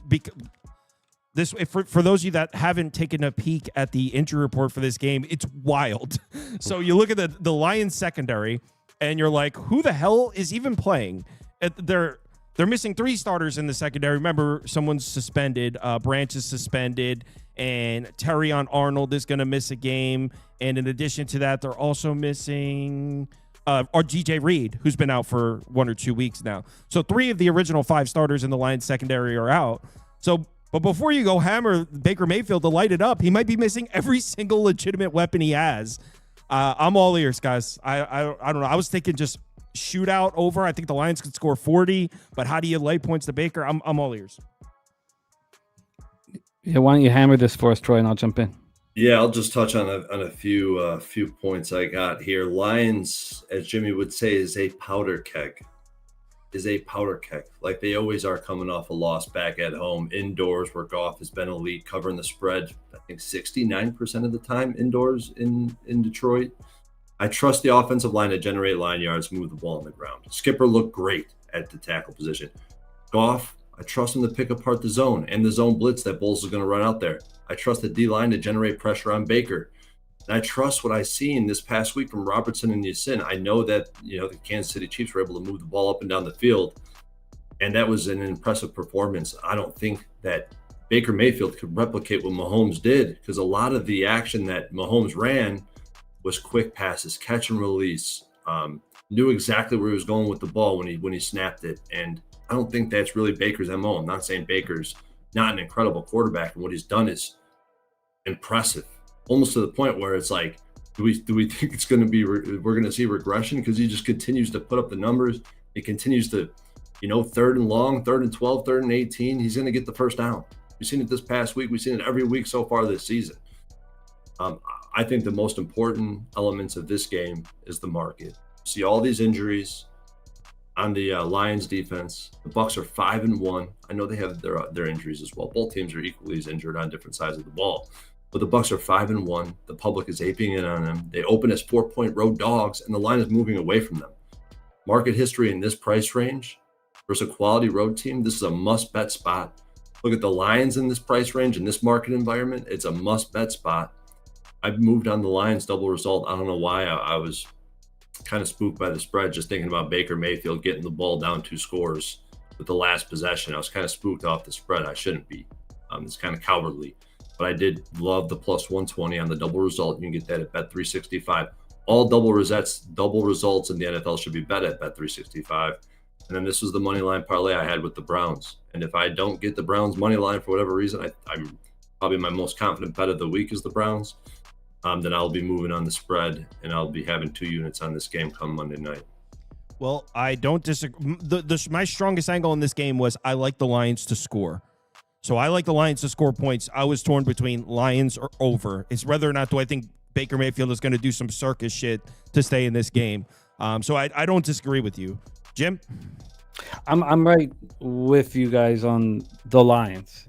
because for those of you that haven't taken a peek at the injury report for this game, it's wild. So you look at the Lions secondary, and you're like, who the hell is even playing? They're missing 3 starters in the secondary. Remember, someone's suspended. Branch is suspended, and Terrion Arnold is going to miss a game. And in addition to that, they're also missing DJ Reed, who's been out for 1 or 2 weeks now. So 3 of the original 5 starters in the Lions secondary are out. But before you go hammer Baker Mayfield to light it up, he might be missing every single legitimate weapon he has. I'm all ears, guys. I don't know. I was thinking just shootout over. I think the Lions could score 40, but how do you lay points to Baker? I'm all ears. Yeah, why don't you hammer this for us, Troy, and I'll jump in. Yeah, I'll just touch on a few points I got here. Lions, as Jimmy would say, is a powder keg. Like they always are, coming off a loss back at home, indoors, where Goff has been elite, covering the spread, I think 69% of the time indoors in Detroit. I trust the offensive line to generate line yards, move the ball on the ground. Skipper looked great at the tackle position. Goff, I trust him to pick apart the zone and the zone blitz that Bowles is going to run out there. I trust the D-line to generate pressure on Baker. And I trust what I've seen this past week from Robertson and Yasin. I know that, the Kansas City Chiefs were able to move the ball up and down the field, and that was an impressive performance. I don't think that Baker Mayfield could replicate what Mahomes did, because a lot of the action that Mahomes ran was quick passes, catch and release, knew exactly where he was going with the ball when he snapped it. And I don't think that's really Baker's MO. I'm not saying Baker's not an incredible quarterback, and what he's done is impressive, almost to the point where it's like, do we think it's going to be we're going to see regression, because he just continues to put up the numbers. He continues to, 3rd and long, 3rd and 12, 3rd and 18. He's going to get the first down. We've seen it this past week. We've seen it every week so far this season. I think the most important elements of this game is the market. See all these injuries on the Lions defense. The Bucs are 5-1. I know they have their injuries as well. Both teams are equally as injured on different sides of the ball. But the Bucs are 5-1. The public is aping in on them. They open as 4-point road dogs, and the line is moving away from them. Market history in this price range versus a quality road team, this is a must-bet spot. Look at the Lions in this price range, in this market environment. It's a must-bet spot. I've moved on the Lions double result. I don't know why. I was kind of spooked by the spread, just thinking about Baker Mayfield getting the ball down 2 scores with the last possession. I was kind of spooked off the spread. I shouldn't be. It's kind of cowardly. But I did love the plus 120 on the double result. You can get that at Bet365. All double results in the NFL should be bet at Bet365. And then this was the money line parlay I had with the Browns. And if I don't get the Browns money line for whatever reason, I'm probably my most confident bet of the week is the Browns. Then I'll be moving on the spread, and I'll be having 2 units on this game come Monday night. Well, I don't disagree. My strongest angle in this game was I like the Lions to score. So I like the Lions to score points. I was torn between Lions or over. It's whether or not do I think Baker Mayfield is going to do some circus shit to stay in this game. So I don't disagree with you. Jim? I'm right with you guys on the Lions.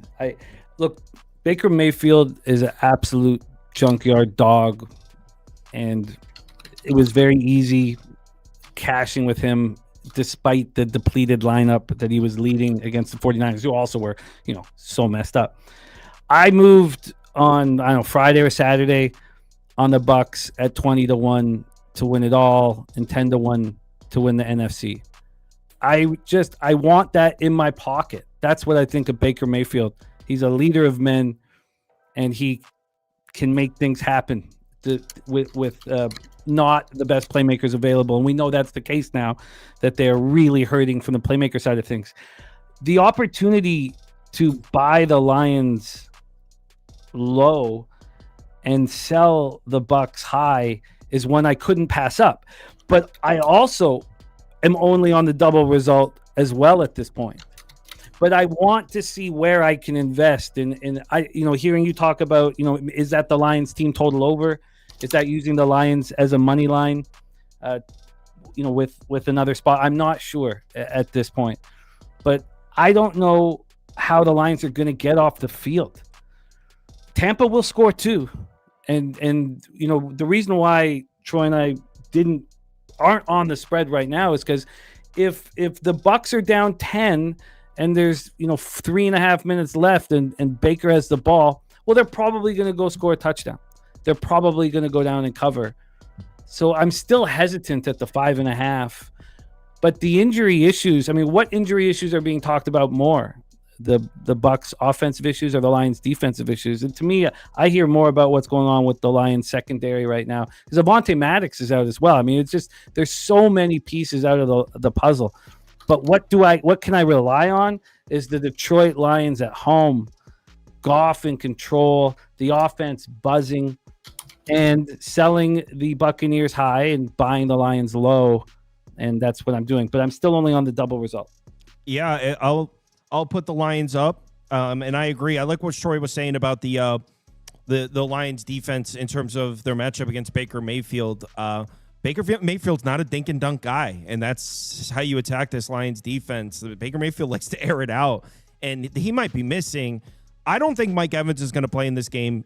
Look, Baker Mayfield is an absolute junkyard dog, and it was very easy cashing with him despite the depleted lineup that he was leading against the 49ers, who also were, so messed up. I moved on, I don't know, Friday or Saturday on the Bucs at 20-1 to win it all and 10-1 to win the NFC. I want that in my pocket. That's what I think of Baker Mayfield. He's a leader of men, and he can make things happen with not the best playmakers available. And we know that's the case now, that they're really hurting from the playmaker side of things. The opportunity to buy the Lions low and sell the Bucs high is one I couldn't pass up. But I also am only on the double result as well at this point. But I want to see where I can invest in. I, hearing you talk about, is that the Lions team total over? Is that using the Lions as a money line? With another spot, I'm not sure at this point. But I don't know how the Lions are going to get off the field. Tampa will score too, and the reason why Troy and I aren't on the spread right now is because if the Bucs are down 10 and there's 3.5 minutes left and Baker has the ball, well, they're probably going to go score a touchdown. They're probably going to go down and cover. So I'm still hesitant at the 5.5. But the injury issues, what injury issues are being talked about more? The Bucs offensive issues or the Lions defensive issues? And to me, I hear more about what's going on with the Lions secondary right now. Because Avonte Maddox is out as well. It's just, there's so many pieces out of the puzzle. But what can I rely on is the Detroit Lions at home, Goff in control, the offense buzzing, and selling the Buccaneers high and buying the Lions low. And that's what I'm doing. But I'm still only on the double result. Yeah, I'll put the Lions up. And I agree. I like what Troy was saying about the Lions defense in terms of their matchup against Baker Mayfield. Baker Mayfield's not a dink and dunk guy, and that's how you attack this Lions defense. Baker Mayfield likes to air it out, and he might be missing. I don't think Mike Evans is going to play in this game.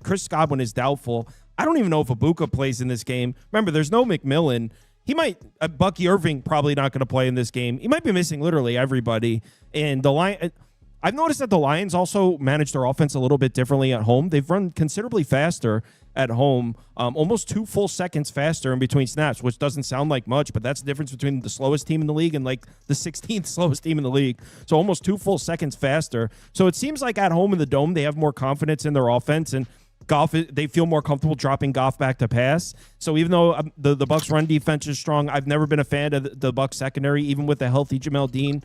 Chris Godwin is doubtful. I don't even know if Ibuka plays in this game. Remember, there's no McMillan. He might. Bucky Irving probably not going to play in this game. He might be missing literally everybody. And I've noticed that the Lions also manage their offense a little bit differently at home. They've run considerably faster at home, almost 2 full seconds faster in between snaps, which doesn't sound like much, but that's the difference between the slowest team in the league and like the 16th slowest team in the league. So almost 2 full seconds faster. So it seems like at home in the Dome, they have more confidence in their offense, and Goff, they feel more comfortable dropping Goff back to pass. So even though the Bucs run defense is strong, I've never been a fan of the Bucs secondary, even with a healthy Jamel Dean.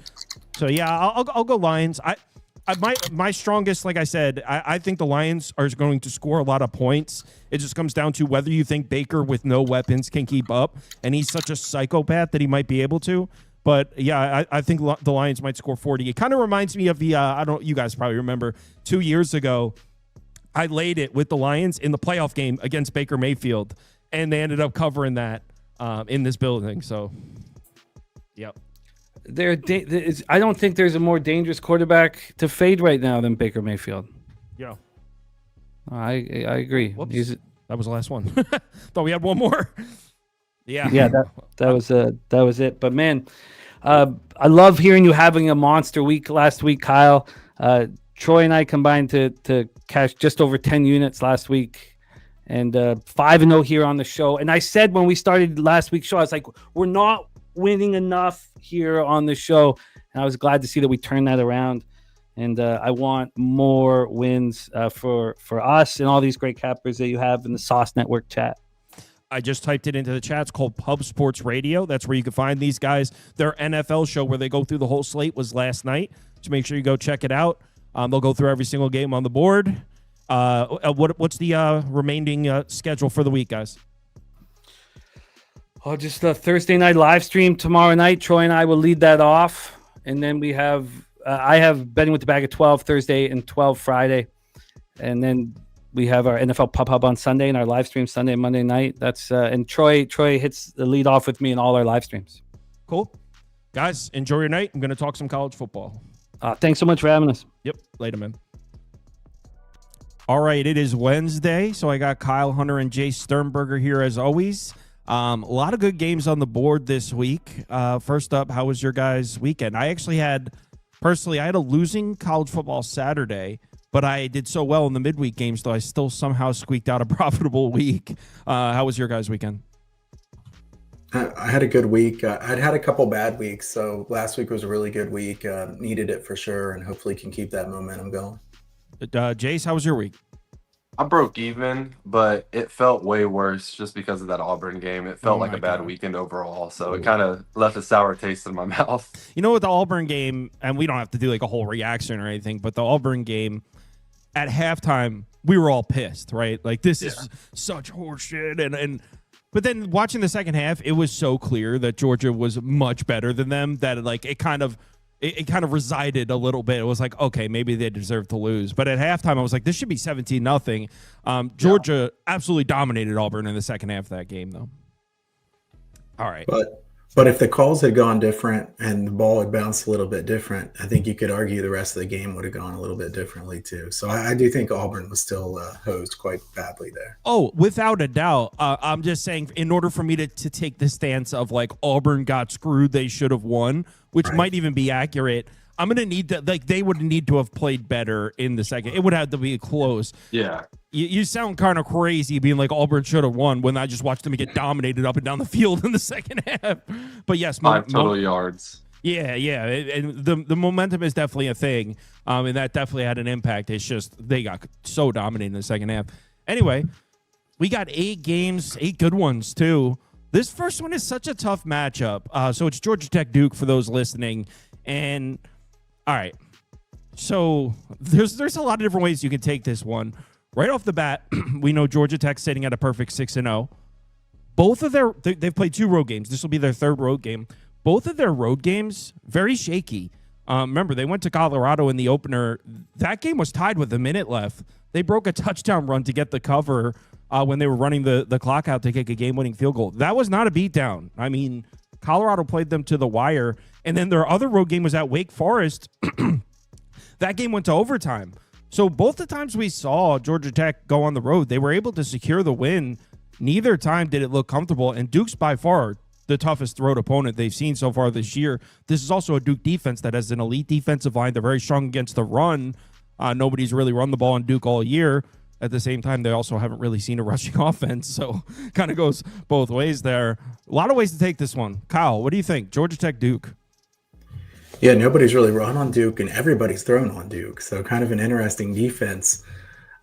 So yeah, I'll go Lions. My strongest, like I said, I think the Lions are going to score a lot of points. It just comes down to whether you think Baker with no weapons can keep up, and he's such a psychopath that he might be able to. But yeah, I think the Lions might score 40. It kind of reminds me of you guys probably remember 2 years ago, I laid it with the Lions in the playoff game against Baker Mayfield, and they ended up covering that in this building. So, yep. I don't think there's a more dangerous quarterback to fade right now than Baker Mayfield. Yeah. I agree. That was the last one. Thought we had one more. Yeah. Yeah, that was it. But man, I love hearing you having a monster week last week, Kyle. Troy and I combined to cash just over 10 units last week, and 5-0 here on the show. And I said when we started last week's show, I was like, we're not winning enough here on the show, and I was glad to see that we turned that around. And I want more wins for us and all these great cappers that you have in the Sauce Network chat. I just typed it into the chat. It's called Pub Sports Radio. That's where you can find these guys. Their NFL show where they go through the whole slate was last night, so make sure you go check it out. They'll go through every single game on the board. What's the remaining schedule for the week, guys? Oh, just a Thursday night live stream tomorrow night. Troy and I will lead that off. And then we have, I have Betting with the Bag at 12 Thursday and 12 Friday. And then we have our NFL Pub Hub on Sunday and our live stream Sunday and Monday night. That's and Troy hits the lead off with me in all our live streams. Cool. Guys, enjoy your night. I'm going to talk some college football. Thanks so much for having us. Yep. Later, man. All right. It is Wednesday. So I got Kyle Hunter and Jay Sternberger here as always. A lot of good games on the board this week. First up, how was your guys' weekend? I had a losing college football Saturday, but I did so well in the midweek games, though I still somehow squeaked out a profitable week. How was your guys' weekend? I had a good week. I'd had a couple bad weeks, so last week was a really good week. Needed it for sure, and hopefully can keep that momentum going. Jace, how was your week? I broke even, but it felt way worse just because of that Auburn game. It felt like a bad weekend overall, so it kind of left a sour taste in my mouth. You know, with the Auburn game, and we don't have to do like a whole reaction or anything, but the Auburn game at halftime, we were all pissed, right? Like, this is such horseshit. But then watching the second half, it was so clear that Georgia was much better than them that like it kind of resided a little bit. It was like, okay, maybe they deserve to lose. But at halftime, I was like, this should be 17-0. Georgia absolutely dominated Auburn in the second half of that game, though. All right. But if the calls had gone different and the ball had bounced a little bit different, I think you could argue the rest of the game would have gone a little bit differently too. So I do think Auburn was still hosed quite badly there. Oh, without a doubt. I'm just saying, in order for me to take the stance of like Auburn got screwed, they should have won, which might even be accurate. I'm going to need to, like, they would need to have played better in the second. It would have to be close. Yeah. You sound kind of crazy being like Auburn should have won when I just watched them get dominated up and down the field in the second half. But yes, 5 total yards. Yeah. And the momentum is definitely a thing. And that definitely had an impact. It's just they got so dominated in the second half. Anyway, we got 8 games, 8 good ones too. This first one is such a tough matchup. So it's Georgia Tech Duke for those listening. And all right, so there's a lot of different ways you can take this one. Right off the bat, we know Georgia Tech sitting at a perfect 6-0. Both of they've played 2 road games. This will be their 3rd road game. Both of their road games, very shaky. Remember, they went to Colorado in the opener. That game was tied with a minute left. They broke a touchdown run to get the cover when they were running the clock out to kick a game-winning field goal. That was not a beatdown. I mean, Colorado played them to the wire. And then their other road game was at Wake Forest. That game went to overtime. So both the times we saw Georgia Tech go on the road, they were able to secure the win. Neither time did it look comfortable. And Duke's by far the toughest road opponent they've seen so far this year. This is also a Duke defense that has an elite defensive line. They're very strong against the run. Nobody's really run the ball on Duke all year. At the same time, they also haven't really seen a rushing offense. So kind of goes both ways there. A lot of ways to take this one. Kyle, what do you think? Georgia Tech Duke. Yeah, nobody's really run on Duke, and everybody's thrown on Duke. So kind of an interesting defense.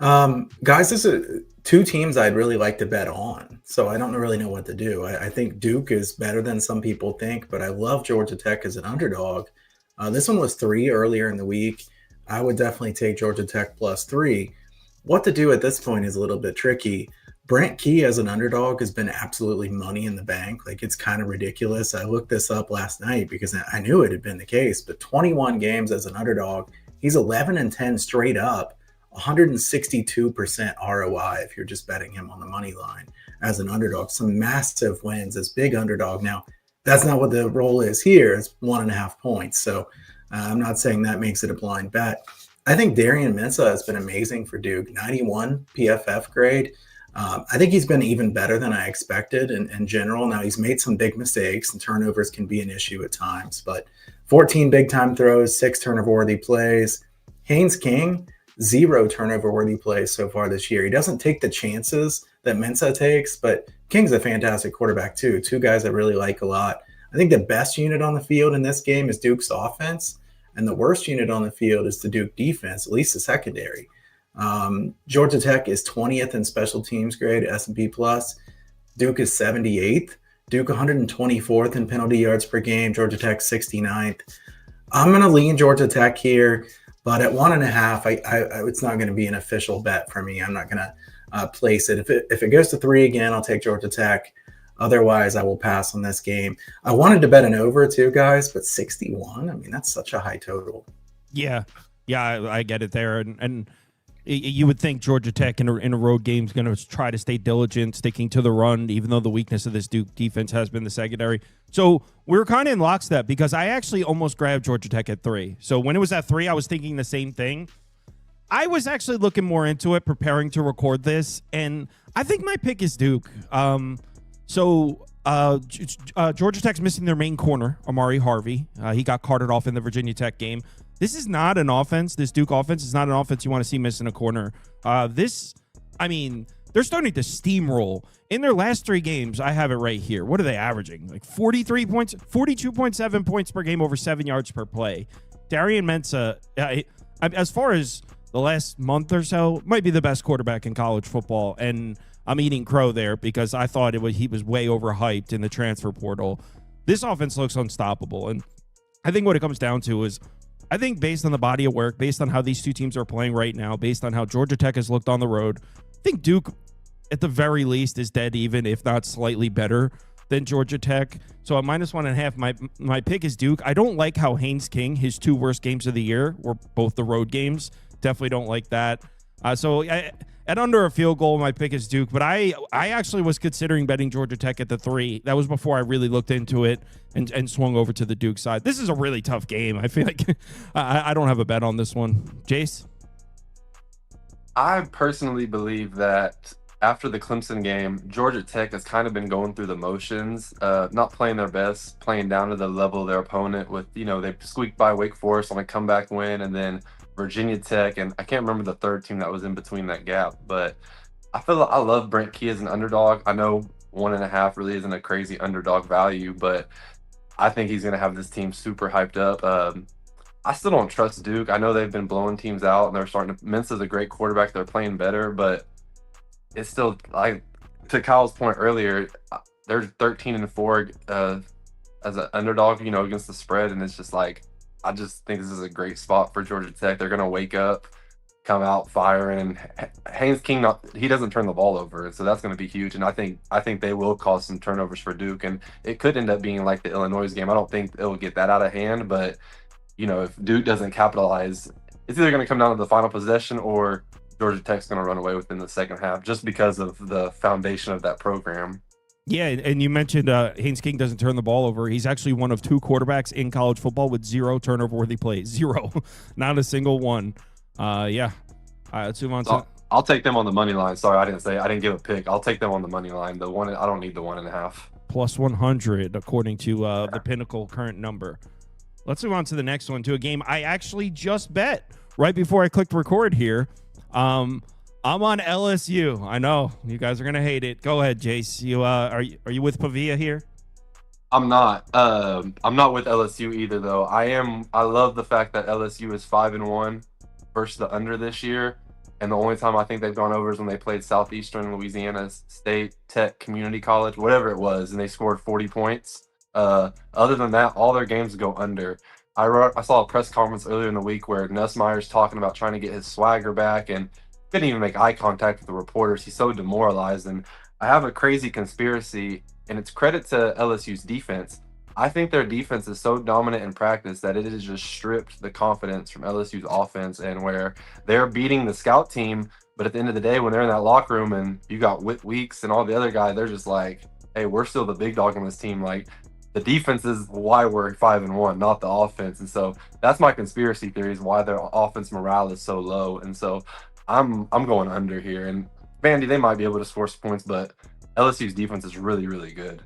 Guys, this is 2 teams I'd really like to bet on. So I don't really know what to do. I think Duke is better than some people think, but I love Georgia Tech as an underdog. This one was 3 earlier in the week. I would definitely take Georgia Tech +3. What to do at this point is a little bit tricky. Brent Key as an underdog has been absolutely money in the bank. Like, it's kind of ridiculous. I looked this up last night because I knew it had been the case, but 21 games as an underdog, he's 11-10 straight up, 162% ROI if you're just betting him on the money line as an underdog. Some massive wins as big underdog. Now, that's not what the role is here. It's 1.5 points. So I'm not saying that makes it a blind bet. I think Darian Mensah has been amazing for Duke, 91 PFF grade. I think he's been even better than I expected in general. Now, he's made some big mistakes, and turnovers can be an issue at times, but 14 big-time throws, 6 turnover-worthy plays. Haynes King, 0 turnover-worthy plays so far this year. He doesn't take the chances that Mensah takes, but King's a fantastic quarterback too. 2 guys I really like a lot. I think the best unit on the field in this game is Duke's offense, and the worst unit on the field is the Duke defense, at least the secondary. Georgia Tech is 20th in special teams grade, S&P plus. Duke is 78th. Duke 124th in penalty yards per game. Georgia Tech 69th. I'm going to lean Georgia Tech here, but at 1.5, it's not going to be an official bet for me. I'm not going to place it. If it goes to 3 again, I'll take Georgia Tech. Otherwise, I will pass on this game. I wanted to bet an over too, guys, but 61. I mean, that's such a high total. Yeah, I get it there, and you would think Georgia Tech in a road game is going to try to stay diligent, sticking to the run, even though the weakness of this Duke defense has been the secondary. So we're kind of in lockstep because I actually almost grabbed Georgia Tech at 3. So when it was at 3, I was thinking the same thing. I was actually looking more into it, preparing to record this, and I think my pick is Duke. So Georgia Tech's missing their main corner, Amari Harvey. He got carted off in the Virginia Tech game. This is not an offense. This Duke offense is not an offense you want to see missing a corner. They're starting to steamroll. In their last 3 games, I have it right here. What are they averaging? Like 43 points, 42.7 points per game, over 7 yards per play. Darian Mensah, as far as the last month or so, might be the best quarterback in college football. And I'm eating crow there because I thought he was way overhyped in the transfer portal. This offense looks unstoppable. And I think what it comes down to is, I think based on the body of work, based on how these two teams are playing right now, based on how Georgia Tech has looked on the road, I think Duke, at the very least, is dead even, if not slightly better than Georgia Tech. So at -1.5, my pick is Duke. I don't like how Haynes King, his 2 worst games of the year were both the road games. Definitely don't like that. At under a field goal, my pick is Duke. But I actually was considering betting Georgia Tech at the 3. That was before I really looked into it and swung over to the Duke side. This is a really tough game. I feel like I don't have a bet on this one. Jace? I personally believe that after the Clemson game, Georgia Tech has kind of been going through the motions, not playing their best, playing down to the level of their opponent with, they squeaked by Wake Forest on a comeback win, and then Virginia Tech, and I can't remember the third team that was in between that gap, but I feel like I love Brent Key as an underdog. I know 1.5 really isn't a crazy underdog value, but I think he's going to have this team super hyped up. I still don't trust Duke. I know they've been blowing teams out, and they're starting to. Mensah's a great quarterback. They're playing better, but it's still, like, to Kyle's point earlier, they're 13-4 as an underdog, against the spread, and it's just like, I just think this is a great spot for Georgia Tech. They're going to wake up, come out firing. Haynes King, he doesn't turn the ball over, and so that's going to be huge. And I think they will cause some turnovers for Duke, and it could end up being like the Illinois game. I don't think it'll get that out of hand, but if Duke doesn't capitalize, it's either going to come down to the final possession or Georgia Tech's going to run away within the second half, just because of the foundation of that program. Yeah, and you mentioned Haynes King doesn't turn the ball over. He's actually one of 2 quarterbacks in college football with 0 turnover-worthy plays. 0. Not a single one. Let's move on to... I'll take them on the money line. Sorry, I didn't give a pick. I'll take them on the money line. The one, I don't need the 1.5. Plus 100, according to the Pinnacle current number. Let's move on to the next one, to a game I actually just bet right before I clicked record here. I'm on LSU. I know you guys are gonna hate it. Go ahead, Jace. You are you with Pavia here? I'm not. I'm not with LSU either, though. I love the fact that LSU is 5-1 versus the under this year, and the only time I think they've gone over is when they played Southeastern Louisiana State Tech Community College, whatever it was, and they scored 40 points. Other than that, all their games go under. I saw a press conference earlier in the week where Nussmeier's talking about trying to get his swagger back, and couldn't even make eye contact with the reporters. He's so demoralized. And I have a crazy conspiracy, and it's credit to LSU's defense. I think their defense is so dominant in practice that it has just stripped the confidence from LSU's offense, and where they're beating the scout team, but at the end of the day, when they're in that locker room and you got Whit Weeks and all the other guys, they're just like, hey, we're still the big dog on this team. Like, the defense is why we're 5-1, not the offense. And so that's my conspiracy theory, is why their offense morale is so low. And so I'm going under here. And Vandy, they might be able to score some points, but LSU's defense is really, really good.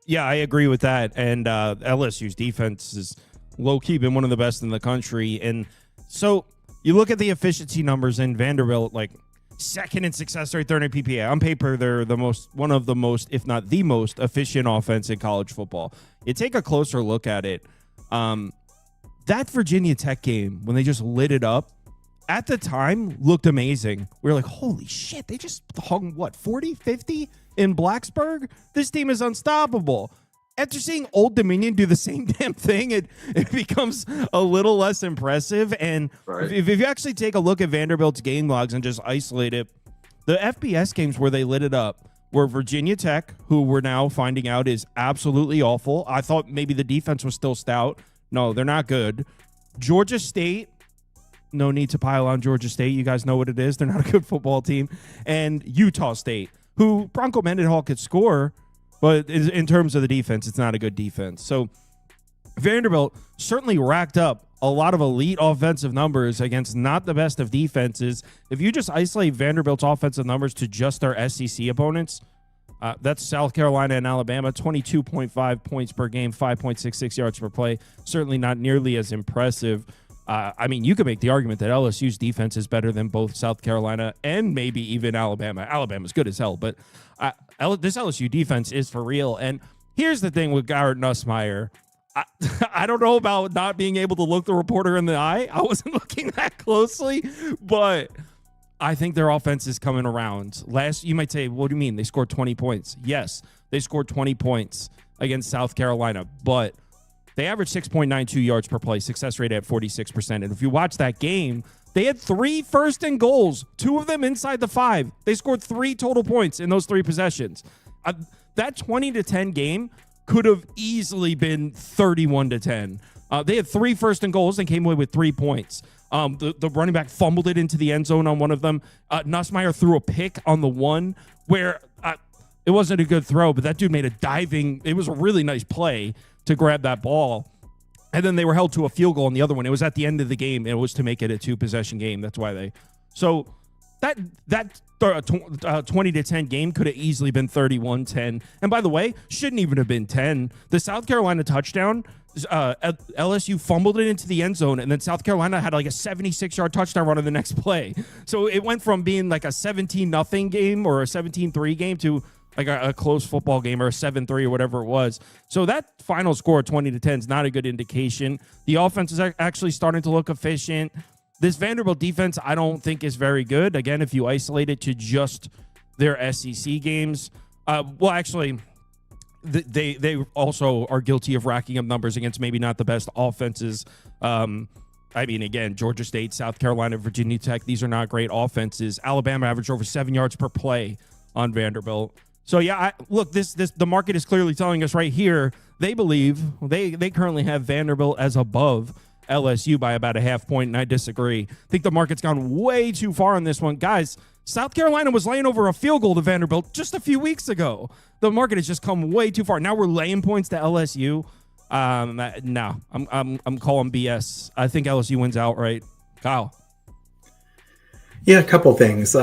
Yeah, I agree with that. And LSU's defense is low-key been one of the best in the country. And so you look at the efficiency numbers in Vanderbilt, like second in success rate, third in PPA. On paper, they're one of the most, if not the most efficient offense in college football. You take a closer look at it. That Virginia Tech game, when they just lit it up, at the time looked amazing. We were like, holy shit, they just hung, 40, 50 in Blacksburg? This team is unstoppable. After seeing Old Dominion do the same damn thing, it becomes a little less impressive. And right. if you actually take a look at Vanderbilt's game logs and just isolate it, the FBS games where they lit it up were Virginia Tech, who we're now finding out is absolutely awful. I thought maybe the defense was still stout. No, they're not good. Georgia State, no need to pile on Georgia State. You guys know what it is. They're not a good football team. And Utah State, who Bronco Mendenhall could score, but in terms of the defense, it's not a good defense. So Vanderbilt certainly racked up a lot of elite offensive numbers against not the best of defenses. If you just isolate Vanderbilt's offensive numbers to just their SEC opponents, That's South Carolina and Alabama, 22.5 points per game, 5.66 yards per play. Certainly not nearly as impressive. I mean, you could make the argument that LSU's defense is better than both South Carolina and maybe even Alabama. Alabama's good as hell, but this LSU defense is for real. And here's the thing with Garrett Nussmeier. I don't know about not being able to look the reporter in the eye. I wasn't looking that closely, but I think their offense is coming around. You might say, what do you mean? They scored 20 points. Yes, they scored 20 points against South Carolina, but they averaged 6.92 yards per play, success rate at 46%. And if you watch that game, they had 3 first and goals, 2 of them inside the 5. They scored 3 total points in those 3 possessions. That 20-10 game could have easily been 31-10. They had 3 first and goals and came away with 3 points. The running back fumbled it into the end zone on one of them. Nussmeier threw a pick on the one where it wasn't a good throw, but that dude made it was a really nice play to grab that ball. And then they were held to a field goal on the other one. It was at the end of the game. It was to make it a 2-possession game. That's why so that 20-10 game could have easily been 31-10. And by the way, shouldn't even have been 10. The South Carolina touchdown, LSU fumbled it into the end zone, and then South Carolina had like a 76-yard touchdown run on the next play. So it went from being like a 17-0 game or a 17-3 game to like a close football game or a 7-3 or whatever it was. So that final score 20-10 is not a good indication. The offense is actually starting to look efficient. This Vanderbilt defense, I don't think is very good. Again, if you isolate it to just their SEC games, actually, they also are guilty of racking up numbers against maybe not the best offenses. I mean, again, Georgia State, South Carolina, Virginia Tech, these are not great offenses. Alabama averaged over 7 yards per play on Vanderbilt. So, yeah, look, the market is clearly telling us right here, they believe they currently have Vanderbilt as above LSU by about a half point, and I disagree. I think the market's gone way too far on this one. Guys, South Carolina was laying over a field goal to Vanderbilt just a few weeks ago. The market has just come way too far. Now we're laying points to LSU. No, I'm calling BS. I think LSU wins outright. Kyle. Yeah, a couple things.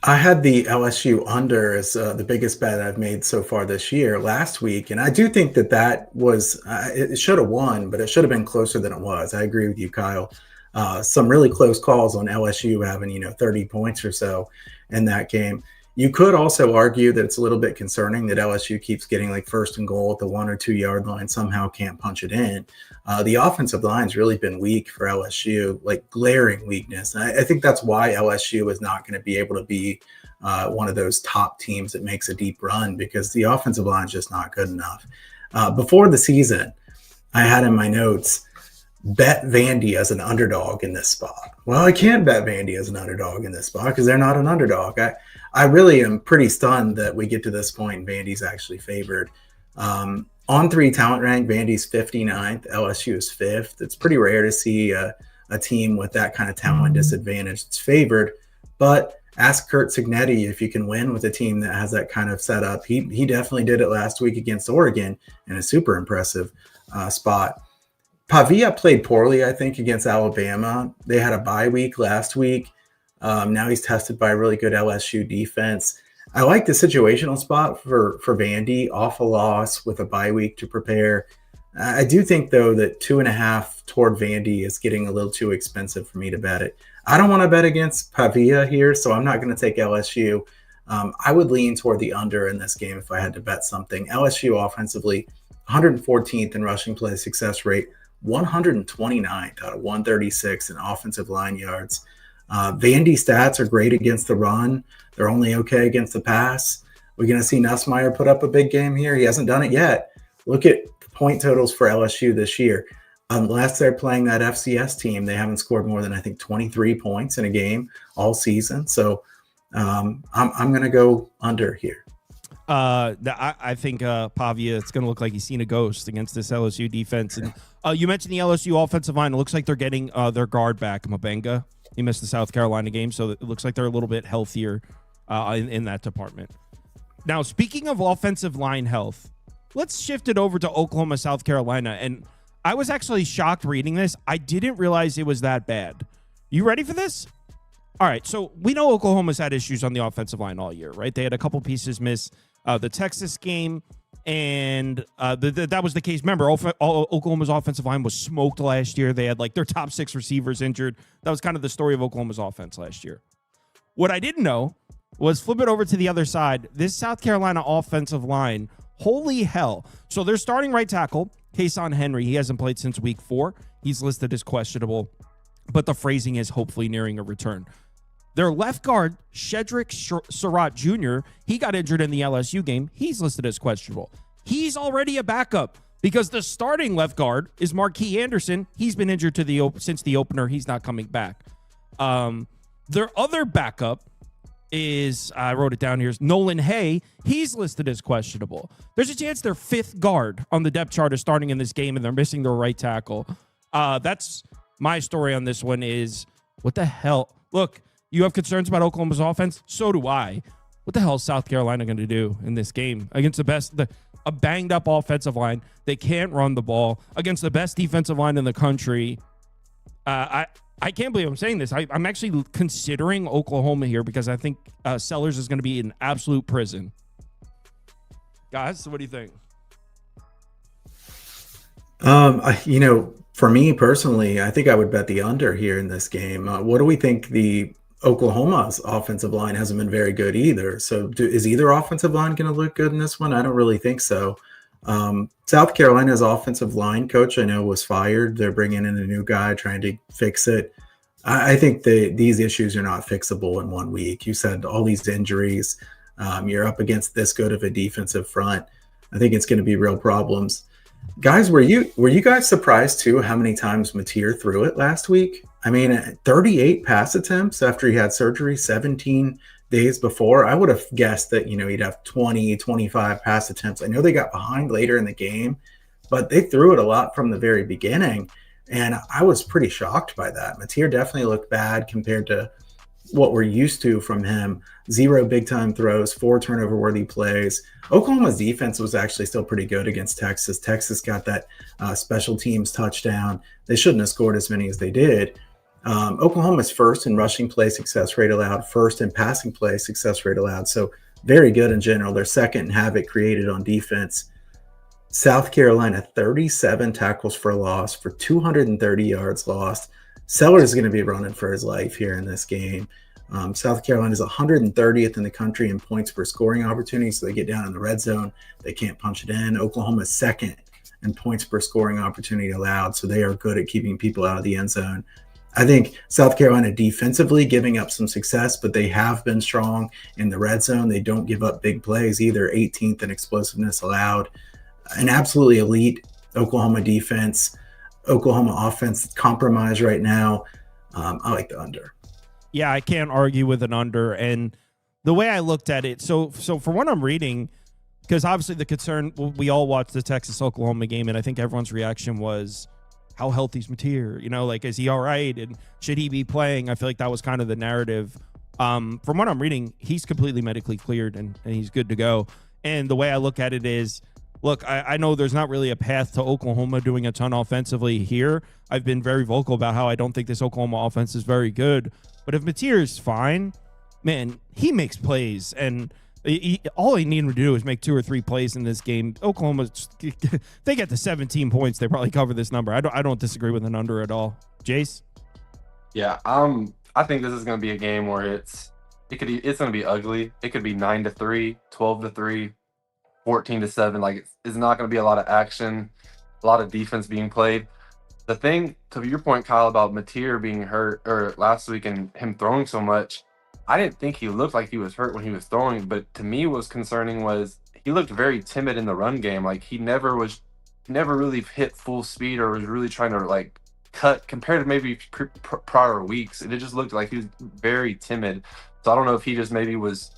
I had the LSU under as the biggest bet I've made so far this year last week. And I do think that was, it should have won, but it should have been closer than it was. I agree with you, Kyle. Some really close calls on LSU having, 30 points or so in that game. You could also argue that it's a little bit concerning that LSU keeps getting like first and goal at the 1 or 2 yard line, somehow can't punch it in. The offensive line's really been weak for LSU, like glaring weakness. And I think that's why LSU is not going to be able to be one of those top teams that makes a deep run, because the offensive line is just not good enough. Before the season, I had in my notes, bet Vandy as an underdog in this spot. Well, I can't bet Vandy as an underdog in this spot because they're not an underdog. I really am pretty stunned that we get to this point and Vandy's actually favored. On 3 talent rank, Vandy's 59th, LSU is 5th. It's pretty rare to see a team with that kind of talent disadvantage. It's favored, but ask Kurt Cignetti if you can win with a team that has that kind of setup. He definitely did it last week against Oregon in a super impressive spot. Pavia played poorly, I think, against Alabama. They had a bye week last week. Now he's tested by a really good LSU defense. I like the situational spot for Vandy, off a loss with a bye week to prepare. I do think, though, that 2.5 toward Vandy is getting a little too expensive for me to bet it. I don't want to bet against Pavia here, so I'm not going to take LSU. I would lean toward the under in this game if I had to bet something. LSU offensively, 114th in rushing play success rate, 129th out of 136 in offensive line yards. Vandy stats are great against the run. They're only okay against the pass. We're going to see Nussmeier put up a big game here. He hasn't done it yet. Look at point totals for LSU this year. Unless they're playing that FCS team, they haven't scored more than, I think, 23 points in a game all season. So I'm going to go under here. I think Pavia, it's going to look like he's seen a ghost against this LSU defense. And you mentioned the LSU offensive line. It looks like they're getting their guard back, Mabenga. He missed the South Carolina game, so it looks like they're a little bit healthier in that department. Now, speaking of offensive line health, let's shift it over to Oklahoma, South Carolina. And I was actually shocked reading this. I didn't realize it was that bad. You ready for this? All right, so we know Oklahoma's had issues on the offensive line all year, right? They had a couple pieces miss the Texas game. And that was the case. Remember, Oklahoma's offensive line was smoked last year. They had like their top 6 receivers injured. That was kind of the story of Oklahoma's offense last year. What I didn't know was flip it over to the other side. This South Carolina offensive line, holy hell. So their starting right tackle, Kason Henry, he hasn't played since week 4. He's listed as questionable, but the phrasing is hopefully nearing a return. Their left guard, Shedrick Surratt Jr., he got injured in the LSU game. He's listed as questionable. He's already a backup because the starting left guard is Marquis Anderson. He's been injured since the opener. He's not coming back. Their other backup is, I wrote it down here, is Nolan Hay. He's listed as questionable. There's a chance their 5th guard on the depth chart is starting in this game, and they're missing their right tackle. That's my story on this one is, what the hell? Look, you have concerns about Oklahoma's offense? So do I. What the hell is South Carolina going to do in this game against a banged-up offensive line? They can't run the ball against the best defensive line in the country. I can't believe I'm saying this. I'm actually considering Oklahoma here because I think Sellers is going to be in absolute prison. Guys, what do you think? For me personally, I think I would bet the under here in this game. What do we think? The Oklahoma's offensive line hasn't been very good either. So is either offensive line going to look good in this one? I don't really think so. South Carolina's offensive line coach, I know, was fired. They're bringing in a new guy trying to fix it. I think these issues are not fixable in 1 week. You said all these injuries. You're up against this good of a defensive front. I think it's going to be real problems. Guys, were you guys surprised too how many times Mateer threw it last week? I mean, 38 pass attempts after he had surgery 17 days before. I would have guessed that, he'd have 20, 25 pass attempts. I know they got behind later in the game, but they threw it a lot from the very beginning. And I was pretty shocked by that. Mateer definitely looked bad compared to what we're used to from him. 0 big-time throws, 4 turnover-worthy plays. Oklahoma's defense was actually still pretty good against Texas. Texas got that special teams touchdown. They shouldn't have scored as many as they did. Oklahoma's first in rushing play success rate allowed, first in passing play success rate allowed. So very good in general. They're second in havoc created on defense. South Carolina, 37 tackles for loss for 230 yards lost. Sellers is going to be running for his life here in this game. South Carolina is 130th in the country in points per scoring opportunity, so they get down in the red zone. They can't punch it in. Oklahoma is second in points per scoring opportunity allowed, so they are good at keeping people out of the end zone. I think South Carolina defensively giving up some success, but they have been strong in the red zone. They don't give up big plays either. 18th in explosiveness allowed. An absolutely elite Oklahoma defense. Oklahoma offense compromised right now. I like the under. Yeah, I can't argue with an under. And the way I looked at it, so for what I'm reading, because obviously the concern, we all watched the Texas-Oklahoma game, and I think everyone's reaction was, how healthy is Mateer? Is he all right? And should he be playing? I feel like that was kind of the narrative. From what I'm reading, he's completely medically cleared, and he's good to go. And the way I look at it is, look, I know there's not really a path to Oklahoma doing a ton offensively here. I've been very vocal about how I don't think this Oklahoma offense is very good. But if Mateer is fine, man, he makes plays. And all he needed to do is make 2 or 3 plays in this game. Oklahoma, they get to 17 points. They probably cover this number. I don't disagree with an under at all. Jace? Yeah, I think this is going to be a game where it's going to be ugly. It could be 9-3, 12-3. 14-7, like it's not going to be a lot of action, a lot of defense being played. The thing, to your point, Kyle, about Mateer being hurt or last week and him throwing so much, I didn't think he looked like he was hurt when he was throwing, but to me what was concerning was he looked very timid in the run game. Like he never really hit full speed or was really trying to like cut compared to maybe prior weeks. It just looked like he was very timid. So I don't know if he just maybe was,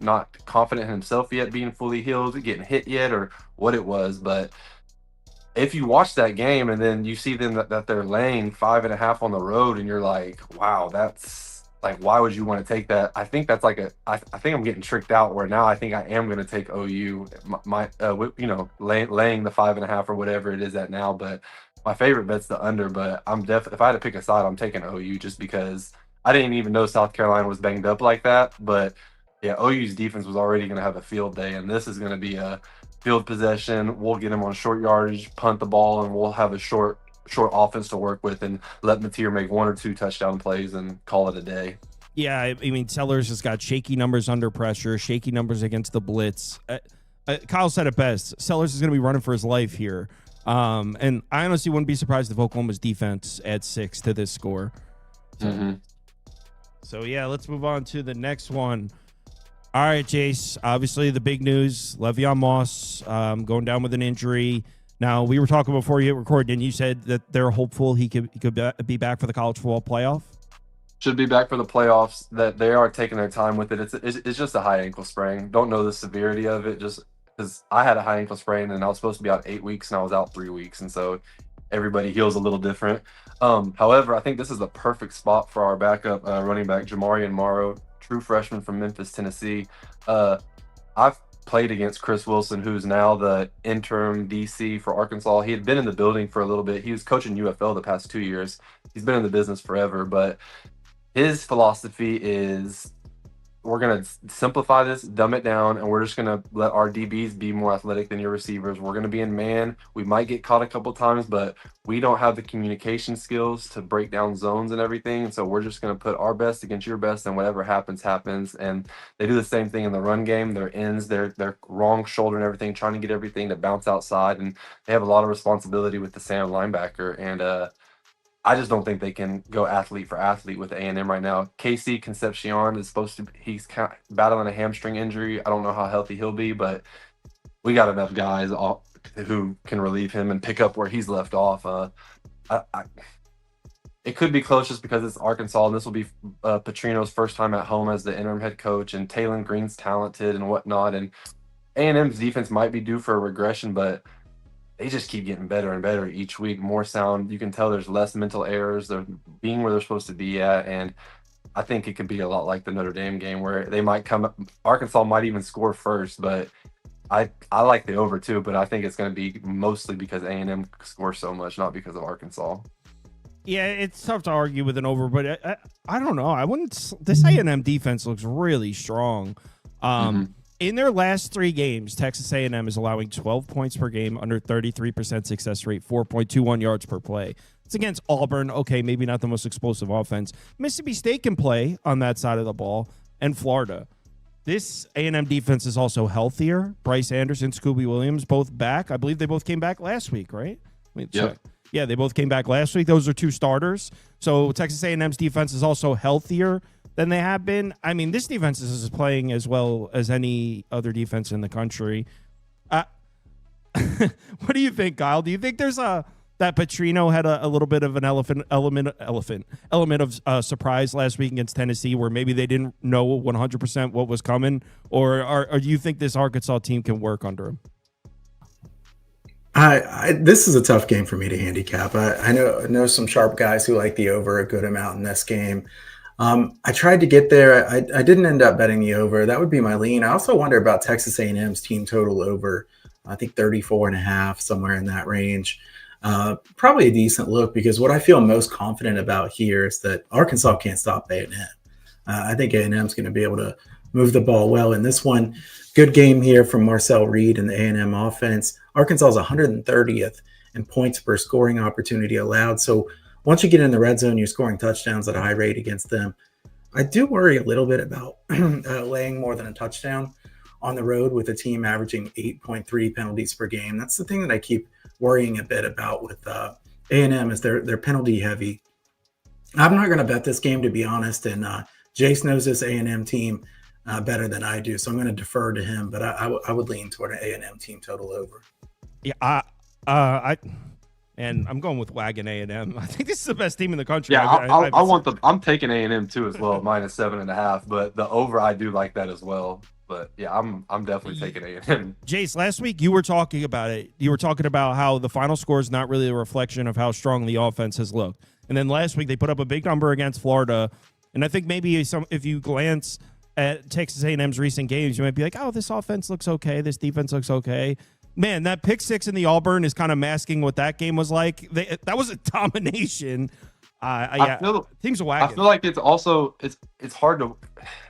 not confident in himself yet, being fully healed, getting hit yet, or what it was. But if you watch that game and then you see them that they're laying 5.5 on the road, and you're like, wow, that's like, why would you want to take that? I think that's like I think I'm getting tricked out where now I think I am going to take OU, laying the 5.5 or whatever it is at now. But my favorite bet's the under. But if I had to pick a side, I'm taking OU just because I didn't even know South Carolina was banged up like that, but yeah, OU's defense was already going to have a field day, and this is going to be a field possession. We'll get them on short yardage, punt the ball, and we'll have a short offense to work with and let Mateer make 1 or 2 touchdown plays and call it a day. Yeah, I mean, Sellers has got shaky numbers under pressure, shaky numbers against the blitz. Kyle said it best. Sellers is going to be running for his life here. And I honestly wouldn't be surprised if Oklahoma's defense adds 6 to this score. So, yeah, let's move on to the next one. All right, Jace, obviously the big news, Le'Veon Moss going down with an injury. Now, we were talking before you hit record, and you said that they're hopeful he could be back for the college football playoff. Should be back for the playoffs. That they are taking their time with it. It's just a high ankle sprain. Don't know the severity of it, just because I had a high ankle sprain and I was supposed to be out 8 weeks and I was out 3 weeks, and so everybody heals a little different. However, I think this is the perfect spot for our backup running back, Jamarian Morrow, true freshman from Memphis, Tennessee. I've played against Chris Wilson, who's now the interim DC for Arkansas. He had been in the building for a little bit. He was coaching UFL the past 2 years. He's been in the business forever, but his philosophy is we're going to simplify this, dumb it down, and we're just going to let our DBs be more athletic than your receivers. We're going to be in man. We might get caught a couple times, but we don't have the communication skills to break down zones and everything. And so we're just going to put our best against your best, and whatever happens, happens. And they do the same thing in the run game. Their ends, their wrong shoulder and everything, trying to get everything to bounce outside. And they have a lot of responsibility with the Sam linebacker. And I just don't think they can go athlete for athlete with A&M right now. Casey Concepcion is he's battling a hamstring injury. I don't know how healthy he'll be, but we got enough guys who can relieve him and pick up where he's left off. It could be close just because it's Arkansas, and this will be Petrino's first time at home as the interim head coach, and Taylon Green's talented and whatnot. And A&M's defense might be due for a regression, but they just keep getting better and better each week, more sound. You can tell there's less mental errors. They're being where they're supposed to be at. And I think it could be a lot like the Notre Dame game where they might Arkansas might even score first, but I like the over too, but I think it's going to be mostly because A&M scores so much, not because of Arkansas. Yeah, it's tough to argue with an over, but I don't know. This A&M defense looks really strong. In their last 3 games, Texas A&M is allowing 12 points per game, under 33% success rate, 4.21 yards per play. It's against Auburn. Okay, maybe not the most explosive offense. Mississippi State can play on that side of the ball, and Florida. This A&M defense is also healthier. Bryce Anderson, Scooby Williams, both back. I believe they both came back last week, right? Yep. Yeah, they both came back last week. Those are 2 starters. So Texas A&M's defense is also healthier than they have been. I mean, this defense is playing as well as any other defense in the country. What do you think, Kyle? Do you think there's that Petrino had a little bit of an element of surprise last week against Tennessee, where maybe they didn't know 100% what was coming, or do you think this Arkansas team can work under him? This is a tough game for me to handicap. I know some sharp guys who like the over a good amount in this game. I tried to get there. I didn't end up betting the over. That would be my lean. I also wonder about Texas A&M's team total over, I think 34.5, somewhere in that range. Probably a decent look, because what I feel most confident about here is that Arkansas can't stop A&M. I think A&M's going to be able to move the ball well in this one. Good game here from Marcel Reed and the A&M offense. Arkansas is 130th in points per scoring opportunity allowed. So once you get in the red zone, you're scoring touchdowns at a high rate against them. I do worry a little bit about laying more than a touchdown on the road with a team averaging 8.3 penalties per game. That's the thing that I keep worrying a bit about with A&M, is they're penalty heavy. I'm not going to bet this game, to be honest, and Jace knows this A&M team better than I do, so I'm going to defer to him, but I would lean toward an A&M team total over. Yeah, and I'm going with Wagon A&M. I think this is the best team in the country. Yeah, I'm taking A&M too as well, -7.5. But the over, I do like that as well. But yeah, I'm definitely taking A&M. Jace, last week you were talking about it. You were talking about how the final score is not really a reflection of how strong the offense has looked. And then last week they put up a big number against Florida. And I think maybe if you glance at Texas A&M's recent games, you might be like, oh, this offense looks okay. This defense looks okay. Man, that pick 6 in the Auburn is kind of masking what that game was like. That was a domination. feel things are I wagging. feel like it's also it's hard to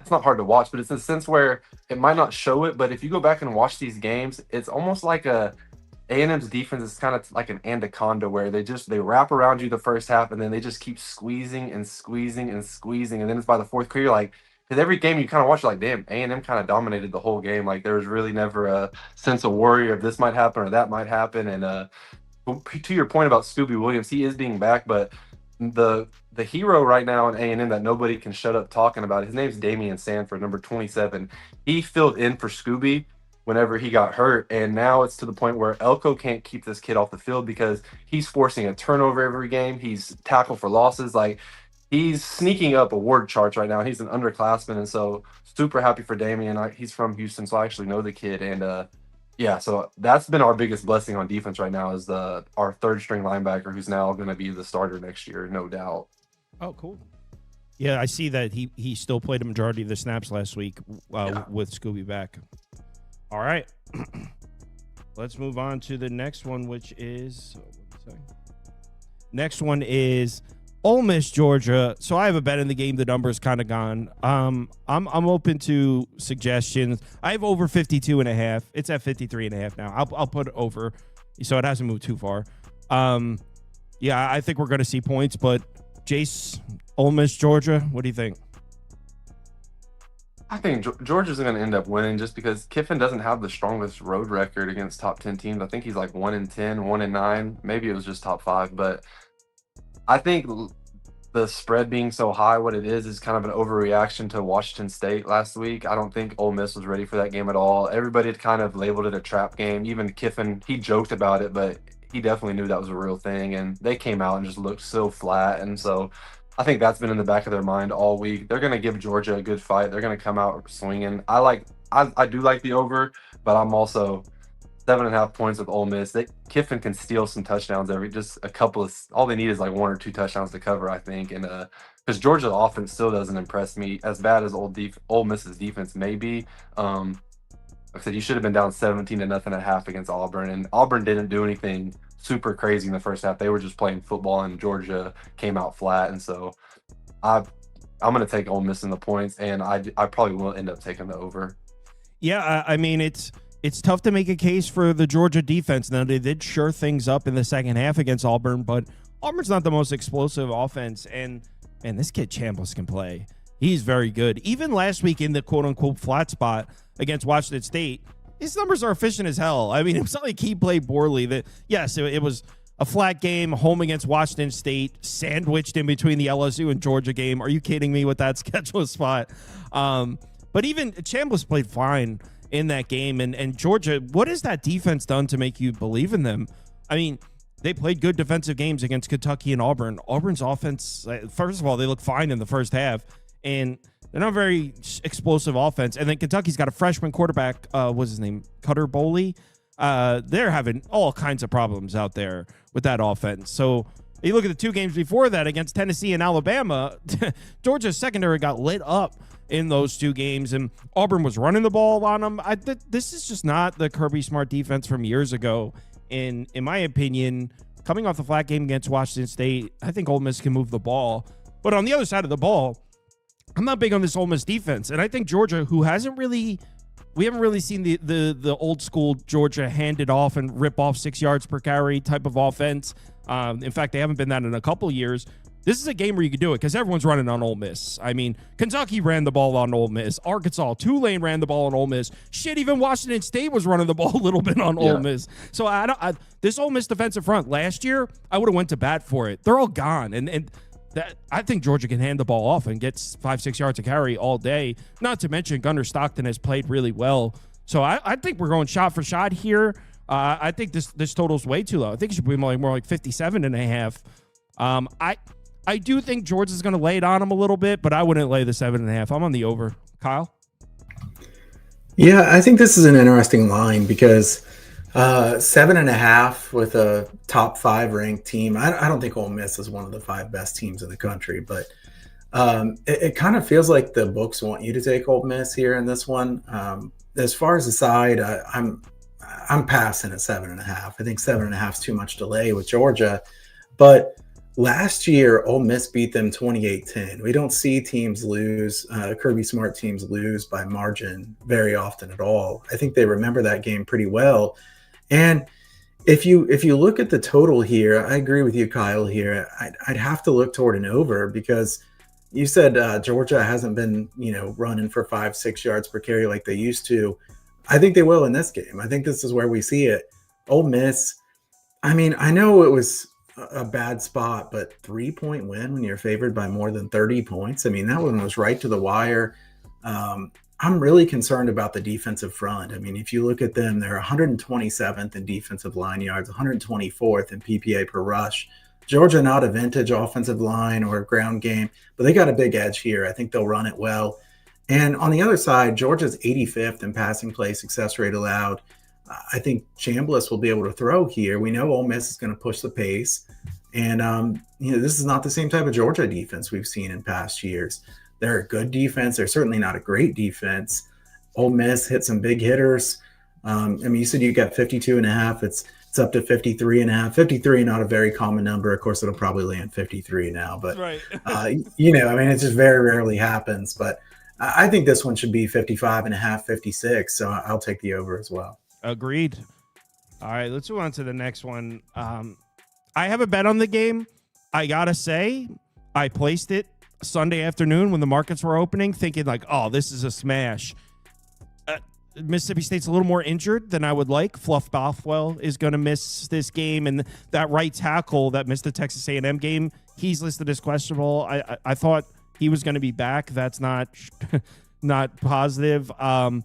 it's not hard to watch, but it's in a sense where it might not show it. But if you go back and watch these games, it's almost like A&M's defense is kind of like an anaconda where they wrap around you the first half and then they just keep squeezing and squeezing and squeezing, and then it's by the fourth quarter you're like, because every game you kind of watch, you're like, damn, A&M kind of dominated the whole game. Like there was really never a sense of worry of this might happen or that might happen. And to your point about Scooby Williams, he is being back, but the hero right now in A&M that nobody can shut up talking about, his name's Damian Sanford, number 27. He filled in for Scooby whenever he got hurt, and now it's to the point where Elko can't keep this kid off the field because he's forcing a turnover every game. He's tackle for losses. Like he's sneaking up award charts right now. He's an underclassman, and so super happy for Damian. He's from Houston, so I actually know the kid, and yeah, so that's been our biggest blessing on defense right now is our third string linebacker who's now going to be the starter next year, no doubt. Oh, cool. Yeah, I see that he still played a majority of the snaps last week with Scooby back. All right. Let's move on to the next one, which is Ole Miss, Georgia. So I have a bet in the game. The number's kind of gone. I'm open to suggestions. I have over 52.5. It's at 53.5 now. I'll put it over, so it hasn't moved too far. Yeah, I think we're going to see points, but Jace, Ole Miss, Georgia, what do you think? I think Georgia's going to end up winning just because Kiffin doesn't have the strongest road record against top 10 teams. I think he's like 1-10, 1-9. Maybe it was just top 5, but I think the spread being so high, what it is kind of an overreaction to Washington State last week. I don't think Ole Miss was ready for that game at all. Everybody had kind of labeled it a trap game. Even Kiffin, he joked about it, but he definitely knew that was a real thing. And they came out and just looked so flat. And so I think that's been in the back of their mind all week. They're going to give Georgia a good fight. They're going to come out swinging. I do like the over, but I'm also 7.5 points with Ole Miss. Kiffin can steal some touchdowns just a couple of. All they need is like 1 or 2 touchdowns to cover, I think. And because Georgia's offense still doesn't impress me as bad as Ole Miss's defense may be. Like I said, you should have been down 17-0 at half against Auburn, and Auburn didn't do anything super crazy in the first half. They were just playing football, and Georgia came out flat. And so I'm going to take Ole Miss in the points, and I probably will end up taking the over. Yeah, I mean, it's tough to make a case for the Georgia defense. Now, they did shore things up in the second half against Auburn, but Auburn's not the most explosive offense. And this kid Chambliss can play. He's very good. Even last week in the quote-unquote flat spot against Washington State, his numbers are efficient as hell. I mean, it was not like he played poorly. Yes, it was a flat game, home against Washington State, sandwiched in between the LSU and Georgia game. Are you kidding me with that schedule spot? But even Chambliss played fine in that game. And Georgia, what has that defense done to make you believe in them? I mean, they played good defensive games against Kentucky and Auburn. Auburn's offense, first of all, they look fine in the first half, and they're not very explosive offense. And then Kentucky's got a freshman quarterback, what's his name, Cutter Boley. They're having all kinds of problems out there with that offense. So you look at the 2 games before that against Tennessee and Alabama, Georgia's secondary got lit up in those 2 games, and Auburn was running the ball on them. This is just not the Kirby Smart defense from years ago. And in my opinion, coming off the flat game against Washington State, I think Ole Miss can move the ball. But on the other side of the ball, I'm not big on this Ole Miss defense. And I think Georgia, who we haven't really seen the old school Georgia hand it off and rip off 6 yards per carry type of offense. In fact, they haven't been that in a couple years. This is a game where you can do it because everyone's running on Ole Miss. I mean, Kentucky ran the ball on Ole Miss. Arkansas, Tulane ran the ball on Ole Miss. Shit, even Washington State was running the ball a little bit on Ole Miss. So this Ole Miss defensive front last year, I would have went to bat for it. They're all gone, and that I think Georgia can hand the ball off and gets 5-6 yards to carry all day. Not to mention Gunnar Stockton has played really well. So I think we're going shot for shot here. I think this total's way too low. I think it should be more like 57.5. I do think Georgia's going to lay it on them a little bit, but I wouldn't lay the 7.5. I'm on the over. Kyle? Yeah, I think this is an interesting line because 7.5 with a top 5 ranked team. I don't think Ole Miss is one of the 5 best teams in the country, but it kind of feels like the books want you to take Ole Miss here in this one. As far as the side, I'm passing at 7.5. I think 7.5 is too much delay with Georgia, but Last year, Ole Miss beat them 28-10. We don't see teams lose, Kirby Smart teams lose by margin very often at all. I think they remember that game pretty well. And if you look at the total here, I agree with you, Kyle. Here, I'd have to look toward an over because you said Georgia hasn't been running for 5-6 yards per carry like they used to. I think they will in this game. I think this is where we see it. Ole Miss. I mean, I know it was a bad spot, but 3-point win when you're favored by more than 30 points. I mean, that one was right to the wire. I'm really concerned about the defensive front. I mean, if you look at them, they're 127th in defensive line yards, 124th in PPA per rush. Georgia, not a vintage offensive line or ground game, but they got a big edge here. I think they'll run it well. And on the other side, Georgia's 85th in passing play success rate allowed. I think Chambliss will be able to throw here. We know Ole Miss is going to push the pace. And, this is not the same type of Georgia defense we've seen in past years. They're a good defense. They're certainly not a great defense. Ole Miss hit some big hitters. You said you got 52.5. It's up to 53.5. 53, not a very common number. Of course, it'll probably land 53 now. But, right. It just very rarely happens. But I think this one should be 55.5, 56. So I'll take the over as well. Agreed. All right, let's move on to the next one. I have a bet on the game. I got to say, I placed it Sunday afternoon when the markets were opening, thinking like, oh, this is a smash. Mississippi State's a little more injured than I would like. Fluff Bothwell is going to miss this game, and that right tackle that missed the Texas A&M game, he's listed as questionable. I thought he was going to be back. That's not positive. I'm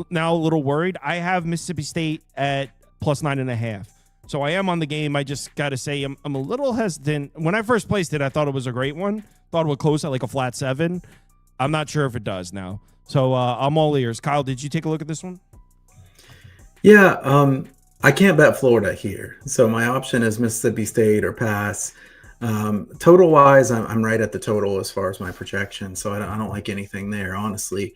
now a little worried. I have Mississippi State at +9.5. So I am on the game. I just got to say I'm a little hesitant. When I first placed it, I thought it was a great one. Thought it would close at like a flat 7. I'm not sure if it does now. So I'm all ears. Kyle, did you take a look at this one? Yeah, I can't bet Florida here. So my option is Mississippi State or pass. Total-wise, I'm right at the total as far as my projection. So I don't like anything there, honestly.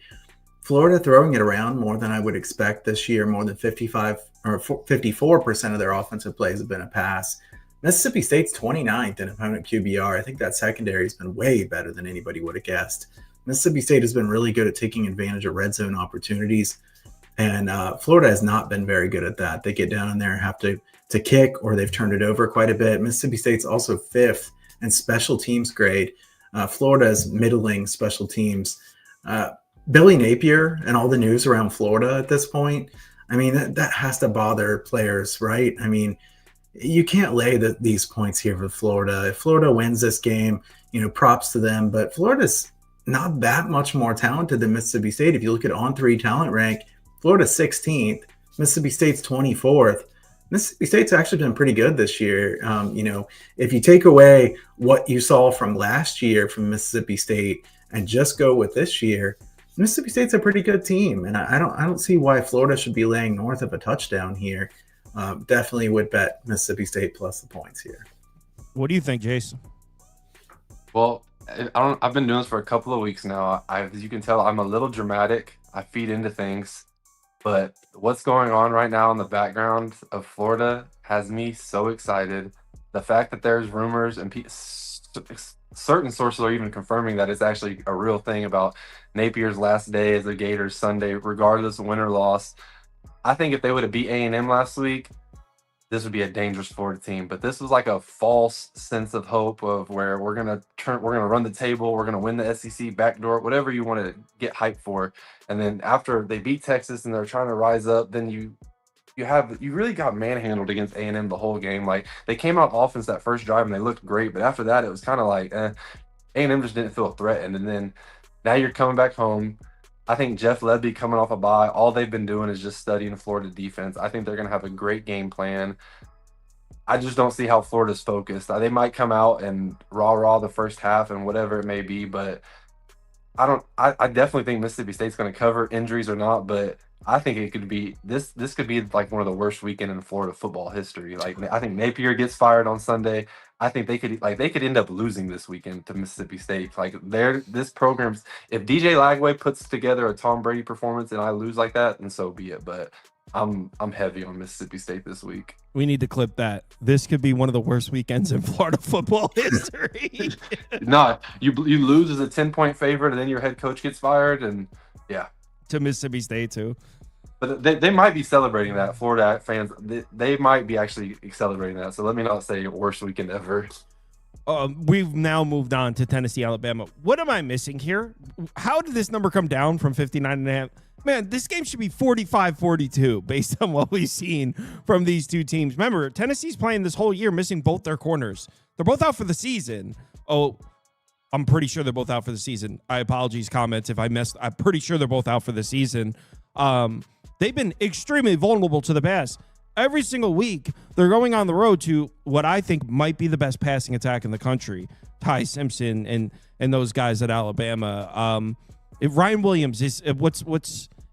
Florida throwing it around more than I would expect this year. More than 55 or 54% of their offensive plays have been a pass. Mississippi State's 29th in opponent QBR. I think that secondary has been way better than anybody would have guessed. Mississippi State has been really good at taking advantage of red zone opportunities, and Florida has not been very good at that. They get down in there and have to kick, or they've turned it over quite a bit. Mississippi State's also 5th in special teams grade. Florida's middling special teams. Billy Napier and all the news around Florida at this point, I mean, that has to bother players, right? I mean, you can't lay these points here for Florida. If Florida wins this game, props to them. But Florida's not that much more talented than Mississippi State. If you look at On3 talent rank, Florida's 16th, Mississippi State's 24th. Mississippi State's actually been pretty good this year. If you take away what you saw from last year from Mississippi State and just go with this year, Mississippi State's a pretty good team, and I don't see why Florida should be laying north of a touchdown here. Definitely would bet Mississippi State plus the points here. What do you think, Jason? Well, I've been doing this for a couple of weeks now. As you can tell, I'm a little dramatic. I feed into things, but what's going on right now in the background of Florida has me so excited. The fact that there's rumors and certain sources are even confirming that it's actually a real thing about Napier's last day as a Gators Sunday, regardless of win or loss. I think if they would have beat A&M last week, this would be a dangerous Florida team. But this was like a false sense of hope of where we're gonna run the table, we're gonna win the SEC backdoor, whatever you want to get hyped for. And then after they beat Texas and they're trying to rise up, then you really got manhandled against A&M the whole game. Like, they came out offense that first drive and they looked great, but after that it was kind of like A&M just didn't feel threatened. And then now you're coming back home. I think Jeff Lebby coming off a bye, all they've been doing is just studying Florida defense. I think they're going to have a great game plan. I just don't see how Florida's focused. They might come out and rah-rah the first half and whatever it may be, but I definitely think Mississippi State's going to cover, injuries or not, but I think it could be this could be like one of the worst weekend in Florida football history. Like, I think Napier gets fired on Sunday. I think they could end up losing this weekend to Mississippi State. Like, this program's, if DJ Lagway puts together a Tom Brady performance and I lose like that, then so be it. But I'm heavy on Mississippi State this week. We need to clip that. This could be one of the worst weekends in Florida football history. No, you lose as a 10-point favorite, and then your head coach gets fired, and yeah, to Mississippi State too. But they might be celebrating that. Florida fans, they might be actually celebrating that. So let me not say worst weekend ever. We've now moved on to Tennessee, Alabama. What am I missing here? How did this number come down from 59.5? Man, this game should be 45-42 based on what we've seen from these two teams. Remember, Tennessee's playing this whole year missing both their corners. They're both out for the season. Oh, I'm pretty sure they're both out for the season. I apologize, comments if I missed. I'm pretty sure they're both out for the season. They've been extremely vulnerable to the pass. Every single week, they're going on the road to what I think might be the best passing attack in the country. Ty Simpson and those guys at Alabama. If Ryan Williams is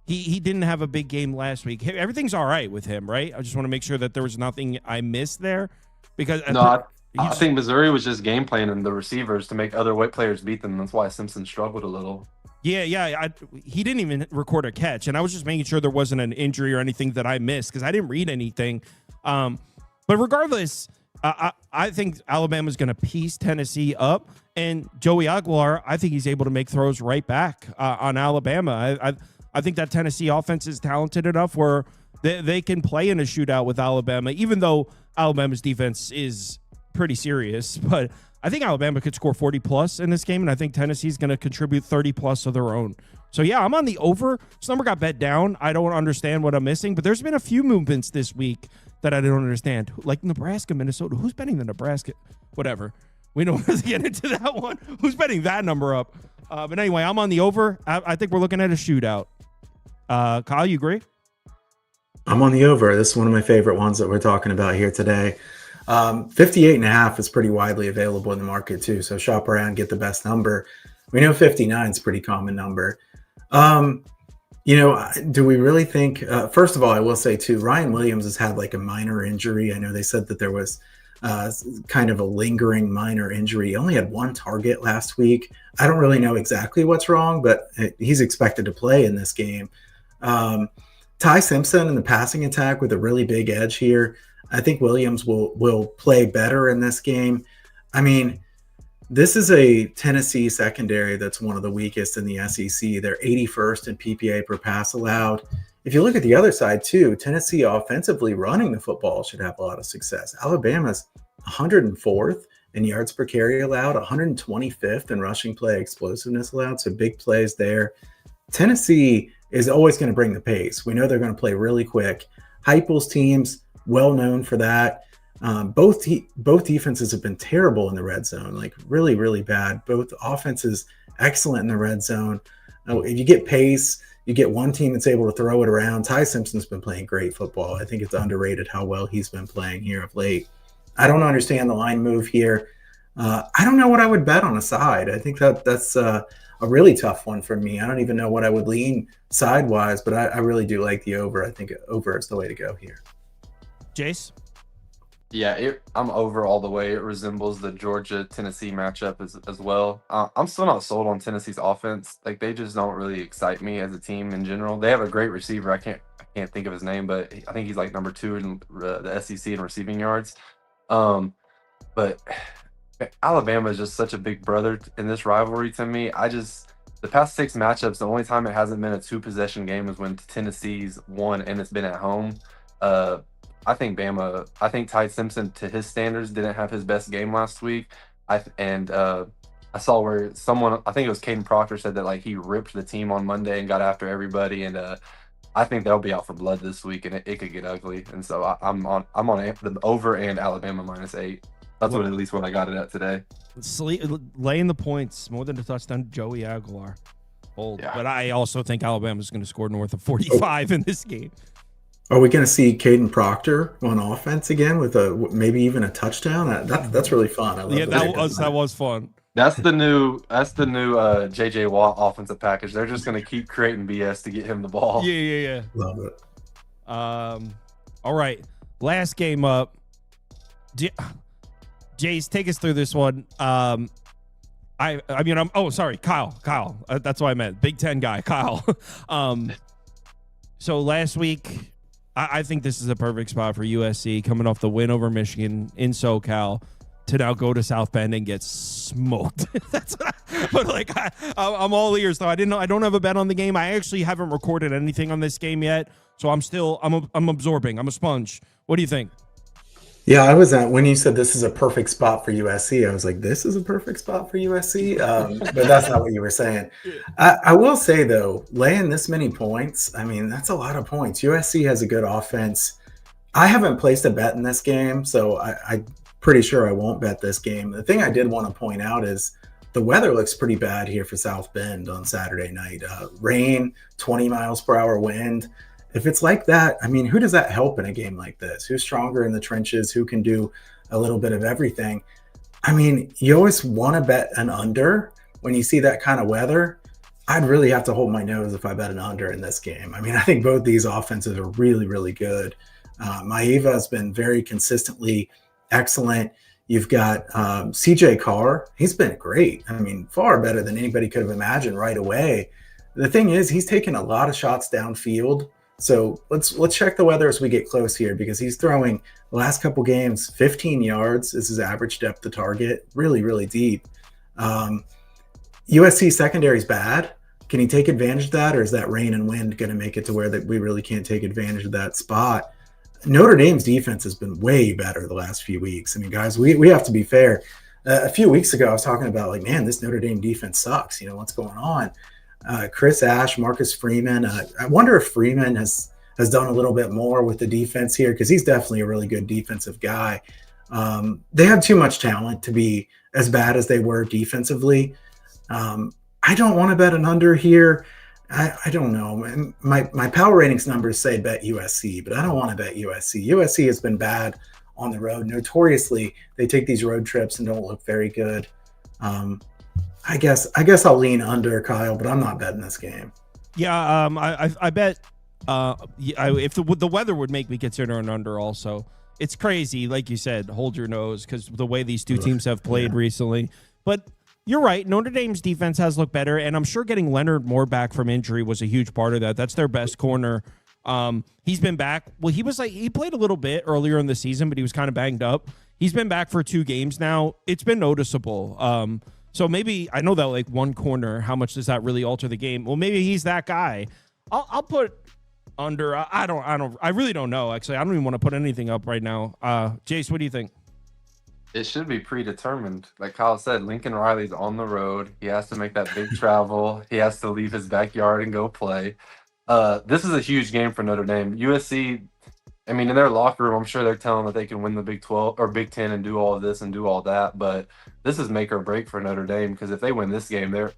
he didn't have a big game last week. Everything's all right with him, right? I just want to make sure that there was nothing I missed there because I think Missouri was just game planning the receivers to make other white players beat them. That's why Simpson struggled a little. Yeah. He didn't even record a catch, and I was just making sure there wasn't an injury or anything that I missed because I didn't read anything. But regardless, I think Alabama's going to piece Tennessee up, and Joey Aguilar, I think he's able to make throws right back on Alabama. I think that Tennessee offense is talented enough where they can play in a shootout with Alabama, even though Alabama's defense is pretty serious. But I think Alabama could score 40-plus in this game, and I think Tennessee's going to contribute 30-plus of their own. So, yeah, I'm on the over. This number got bet down. I don't understand what I'm missing, but there's been a few movements this week that I don't understand. Like Nebraska, Minnesota. Who's betting the Nebraska? Whatever. We don't want to get into that one. Who's betting that number up? But anyway, I'm on the over. I think we're looking at a shootout. Kyle, you agree? I'm on the over. This is one of my favorite ones that we're talking about here today. 58.5 is pretty widely available in the market too. So shop around, get the best number. We know 59 is a pretty common number. Do we really think, first of all, I will say too, Ryan Williams has had like a minor injury. I know they said that there was kind of a lingering minor injury. He only had one target last week. I don't really know exactly what's wrong, but he's expected to play in this game. Ty Simpson in the passing attack with a really big edge here. I think Williams will play better in this game. I mean, this is a Tennessee secondary that's one of the weakest in the SEC. They're 81st in PPA per pass allowed. If you look at the other side too, Tennessee offensively running the football should have a lot of success. Alabama's 104th in yards per carry allowed, 125th in rushing play explosiveness allowed, so big plays there. Tennessee is always going to bring the pace. We know they're going to play really quick. Heupel's teams, well known for that. Both defenses have been terrible in the red zone, like really, really bad. Both offenses excellent in the red zone. If you get pace, you get one team that's able to throw it around. Ty Simpson's been playing great football. I think it's underrated how well he's been playing here of late. I don't understand the line move here. I don't know what I would bet on a side. I think that's a really tough one for me. I don't even know what I would lean sidewise, but I really do like the over. I think over is the way to go here. Jace? Yeah, I'm over all the way. It resembles the Georgia-Tennessee matchup as well. I'm still not sold on Tennessee's offense. Like, they just don't really excite me as a team in general. They have a great receiver. I can't think of his name, but I think he's like number 2 in the SEC in receiving yards. But Alabama is just such a big brother in this rivalry to me. The past 6 matchups, the only time it hasn't been a 2-possession game is when Tennessee's won and it's been at home. I think Ty Simpson, to his standards, didn't have his best game last week. I saw where someone, I think it was Caden Proctor, said that like he ripped the team on Monday and got after everybody, and I think they'll be out for blood this week, and it could get ugly. And so I'm on the over and Alabama -8. That's at least what I got it at today. Laying the points more than a touchdown, Joey Aguilar. Yeah. But I also think Alabama's going to score north of 45 in this game. Are we going to see Caden Proctor on offense again with maybe even a touchdown? That's really fun. I love that was fun. That's the new JJ Watt offensive package. They're just going to keep creating BS to get him the ball. Yeah. Love it. All right, last game up. Jace, take us through this one. Kyle. That's what I meant. Big Ten guy, Kyle. So last week, I think this is a perfect spot for USC coming off the win over Michigan in SoCal to now go to South Bend and get smoked. But like I'm all ears though. I don't have a bet on the game. I actually haven't recorded anything on this game yet, so I'm absorbing. I'm a sponge. What do you think? Yeah, I was when you said this is a perfect spot for USC, I was like, this is a perfect spot for USC. But that's not what you were saying. I will say, though, laying this many points, I mean, that's a lot of points. USC has a good offense. I haven't placed a bet in this game, so I'm pretty sure I won't bet this game. The thing I did want to point out is the weather looks pretty bad here for South Bend on Saturday night. Rain, 20 miles per hour wind. If it's like that, I mean, who does that help in a game like this? Who's stronger in the trenches? Who can do a little bit of everything? I mean, you always want to bet an under when you see that kind of weather. I'd really have to hold my nose if I bet an under in this game. I mean, I think both these offenses are really, really good. Maeva has been very consistently excellent. You've got CJ Carr. He's been great. I mean, far better than anybody could have imagined right away. The thing is, he's taken a lot of shots downfield. So let's check the weather as we get close here, because he's throwing the last couple games 15 yards is his average depth to target, really, really deep. USC secondary is bad. Can he take advantage of that, or is that rain and wind going to make it to where that we really can't take advantage of that spot? Notre Dame's defense has been way better the last few weeks. I mean, guys, we have to be fair. A few weeks ago, I was talking about like, man, this Notre Dame defense sucks. You know, what's going on? Chris Ash, Marcus Freeman. I wonder if Freeman has done a little bit more with the defense here, because he's definitely a really good defensive guy. They have too much talent to be as bad as they were defensively. I don't want to bet an under here. I don't know. My power ratings numbers say bet USC, but I don't want to bet USC. USC has been bad on the road. Notoriously, they take these road trips and don't look very good. I guess I'll lean under, Kyle, but I'm not betting this game. Yeah, I bet if the weather would make me consider an under also. It's crazy, like you said, hold your nose, because the way these two teams have played recently. But you're right, Notre Dame's defense has looked better, and I'm sure getting Leonard Moore back from injury was a huge part of that. That's their best corner. He's been back. Well, he played a little bit earlier in the season, but he was kind of banged up. He's been back for 2 games now. It's been noticeable. So maybe, I know that like one corner, how much does that really alter the game? Well, maybe he's that guy. I'll put under. I really don't know. Actually, I don't even want to put anything up right now. Jace, what do you think? It should be predetermined. Like Kyle said, Lincoln Riley's on the road. He has to make that big travel. He has to leave his backyard and go play. This is a huge game for Notre Dame. USC, I mean, in their locker room, I'm sure they're telling that they can win the Big 12 or Big 10 and do all of this and do all that. But this is make or break for Notre Dame, because if they win this game, their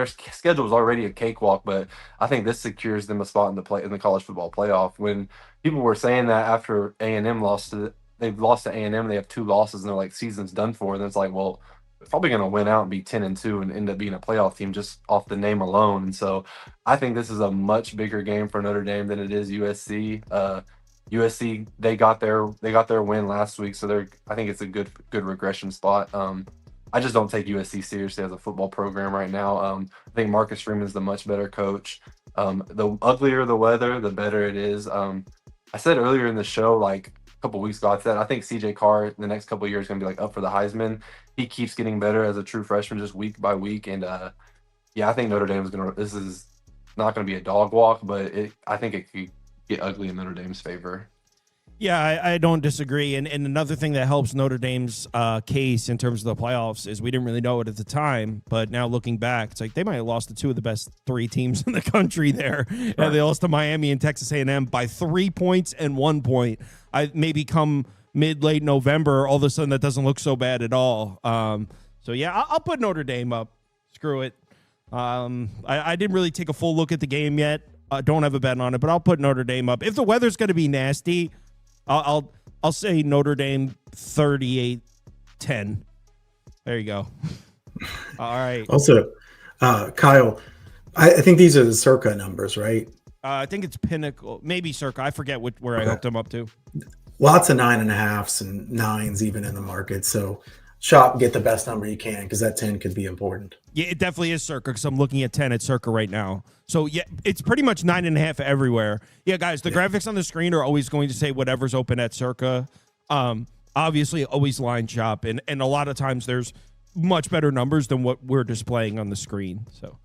schedule is already a cakewalk. But I think this secures them a spot in the college football playoff. When people were saying that after A&M they've lost to A&M, they have 2 losses, and they're like, season's done for. And it's like, well, they're probably going to win out and be 10-2 and end up being a playoff team just off the name alone. And so I think this is a much bigger game for Notre Dame than it is USC. USC, they got their win last week, so I think it's a good regression spot. I just don't take USC seriously as a football program right now. I think Marcus Freeman is the much better coach. The uglier the weather, the better it is. I said earlier in the show, like a couple weeks ago, I think CJ Carr the next couple of years is going to be like up for the Heisman. He keeps getting better as a true freshman, just week by week. And I think Notre Dame this is not going to be a dog walk, but I think it could get ugly in Notre Dame's favor. Yeah, I don't disagree. And another thing that helps Notre Dame's case in terms of the playoffs is we didn't really know it at the time, but now looking back, it's like they might have lost to 2 of the best 3 teams in the country there. Right. They lost to Miami and Texas A&M by 3 points and 1 point. Maybe come late November, all of a sudden that doesn't look so bad at all. So yeah, I'll put Notre Dame up. Screw it. I didn't really take a full look at the game yet. Don't have a bet on it, but I'll put Notre Dame up. If the weather's going to be nasty, I'll say Notre Dame 38-10. There you go. All right. Also, Kyle, I think these are the Circa numbers, right? I think it's Pinnacle, maybe Circa. I forget where I hooked them up to. Lots of 9.5s and 9s even in the market. So shop, get the best number you can, because that 10 could be important. Yeah, it definitely is Circa, because I'm looking at 10 at Circa right now. So, yeah, it's pretty much 9.5 everywhere. Yeah, guys, the graphics on the screen are always going to say whatever's open at Circa. Obviously, always line shop, and a lot of times there's much better numbers than what we're displaying on the screen. So,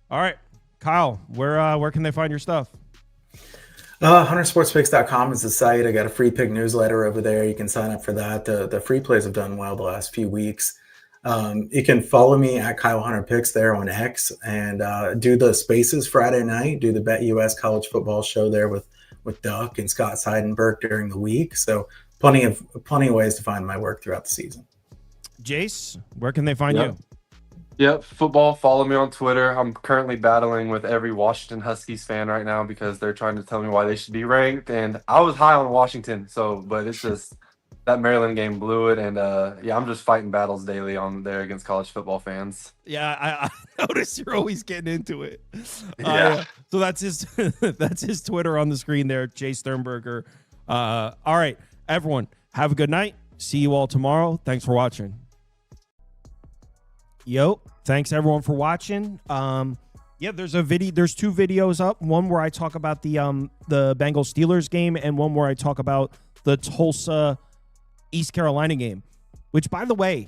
all right, Kyle, where can they find your stuff? HunterSportsPicks.com is the site. I got a free pick newsletter over there. You can sign up for that. The free plays have done well the last few weeks. You can follow me at Kyle Hunter Picks there on X, and do the Spaces Friday night. Do the Bet US College Football show there with Duck and Scott Seidenberg during the week. So plenty of ways to find my work throughout the season. Jace, where can they find you? Yep, football. Follow me on Twitter. I'm currently battling with every Washington Huskies fan right now because they're trying to tell me why they should be ranked. And I was high on Washington, but it's just that Maryland game blew it. And I'm just fighting battles daily on there against college football fans. Yeah, I notice you're always getting into it. Yeah. So that's his Twitter on the screen there, Jay Sternberger. All right, everyone, have a good night. See you all tomorrow. Thanks for watching. Yo, thanks everyone for watching. There's two videos up. One where I talk about the Bengals Steelers game, and one where I talk about the Tulsa East Carolina game. Which, by the way,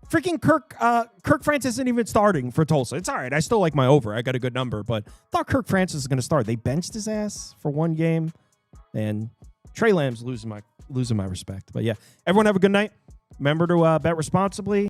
freaking Kirk Francis isn't even starting for Tulsa. It's all right. I still like my over. I got a good number, but I thought Kirk Francis was going to start. They benched his ass for one game, and Trey Lamb's losing my respect. But yeah, everyone have a good night. Remember to bet responsibly.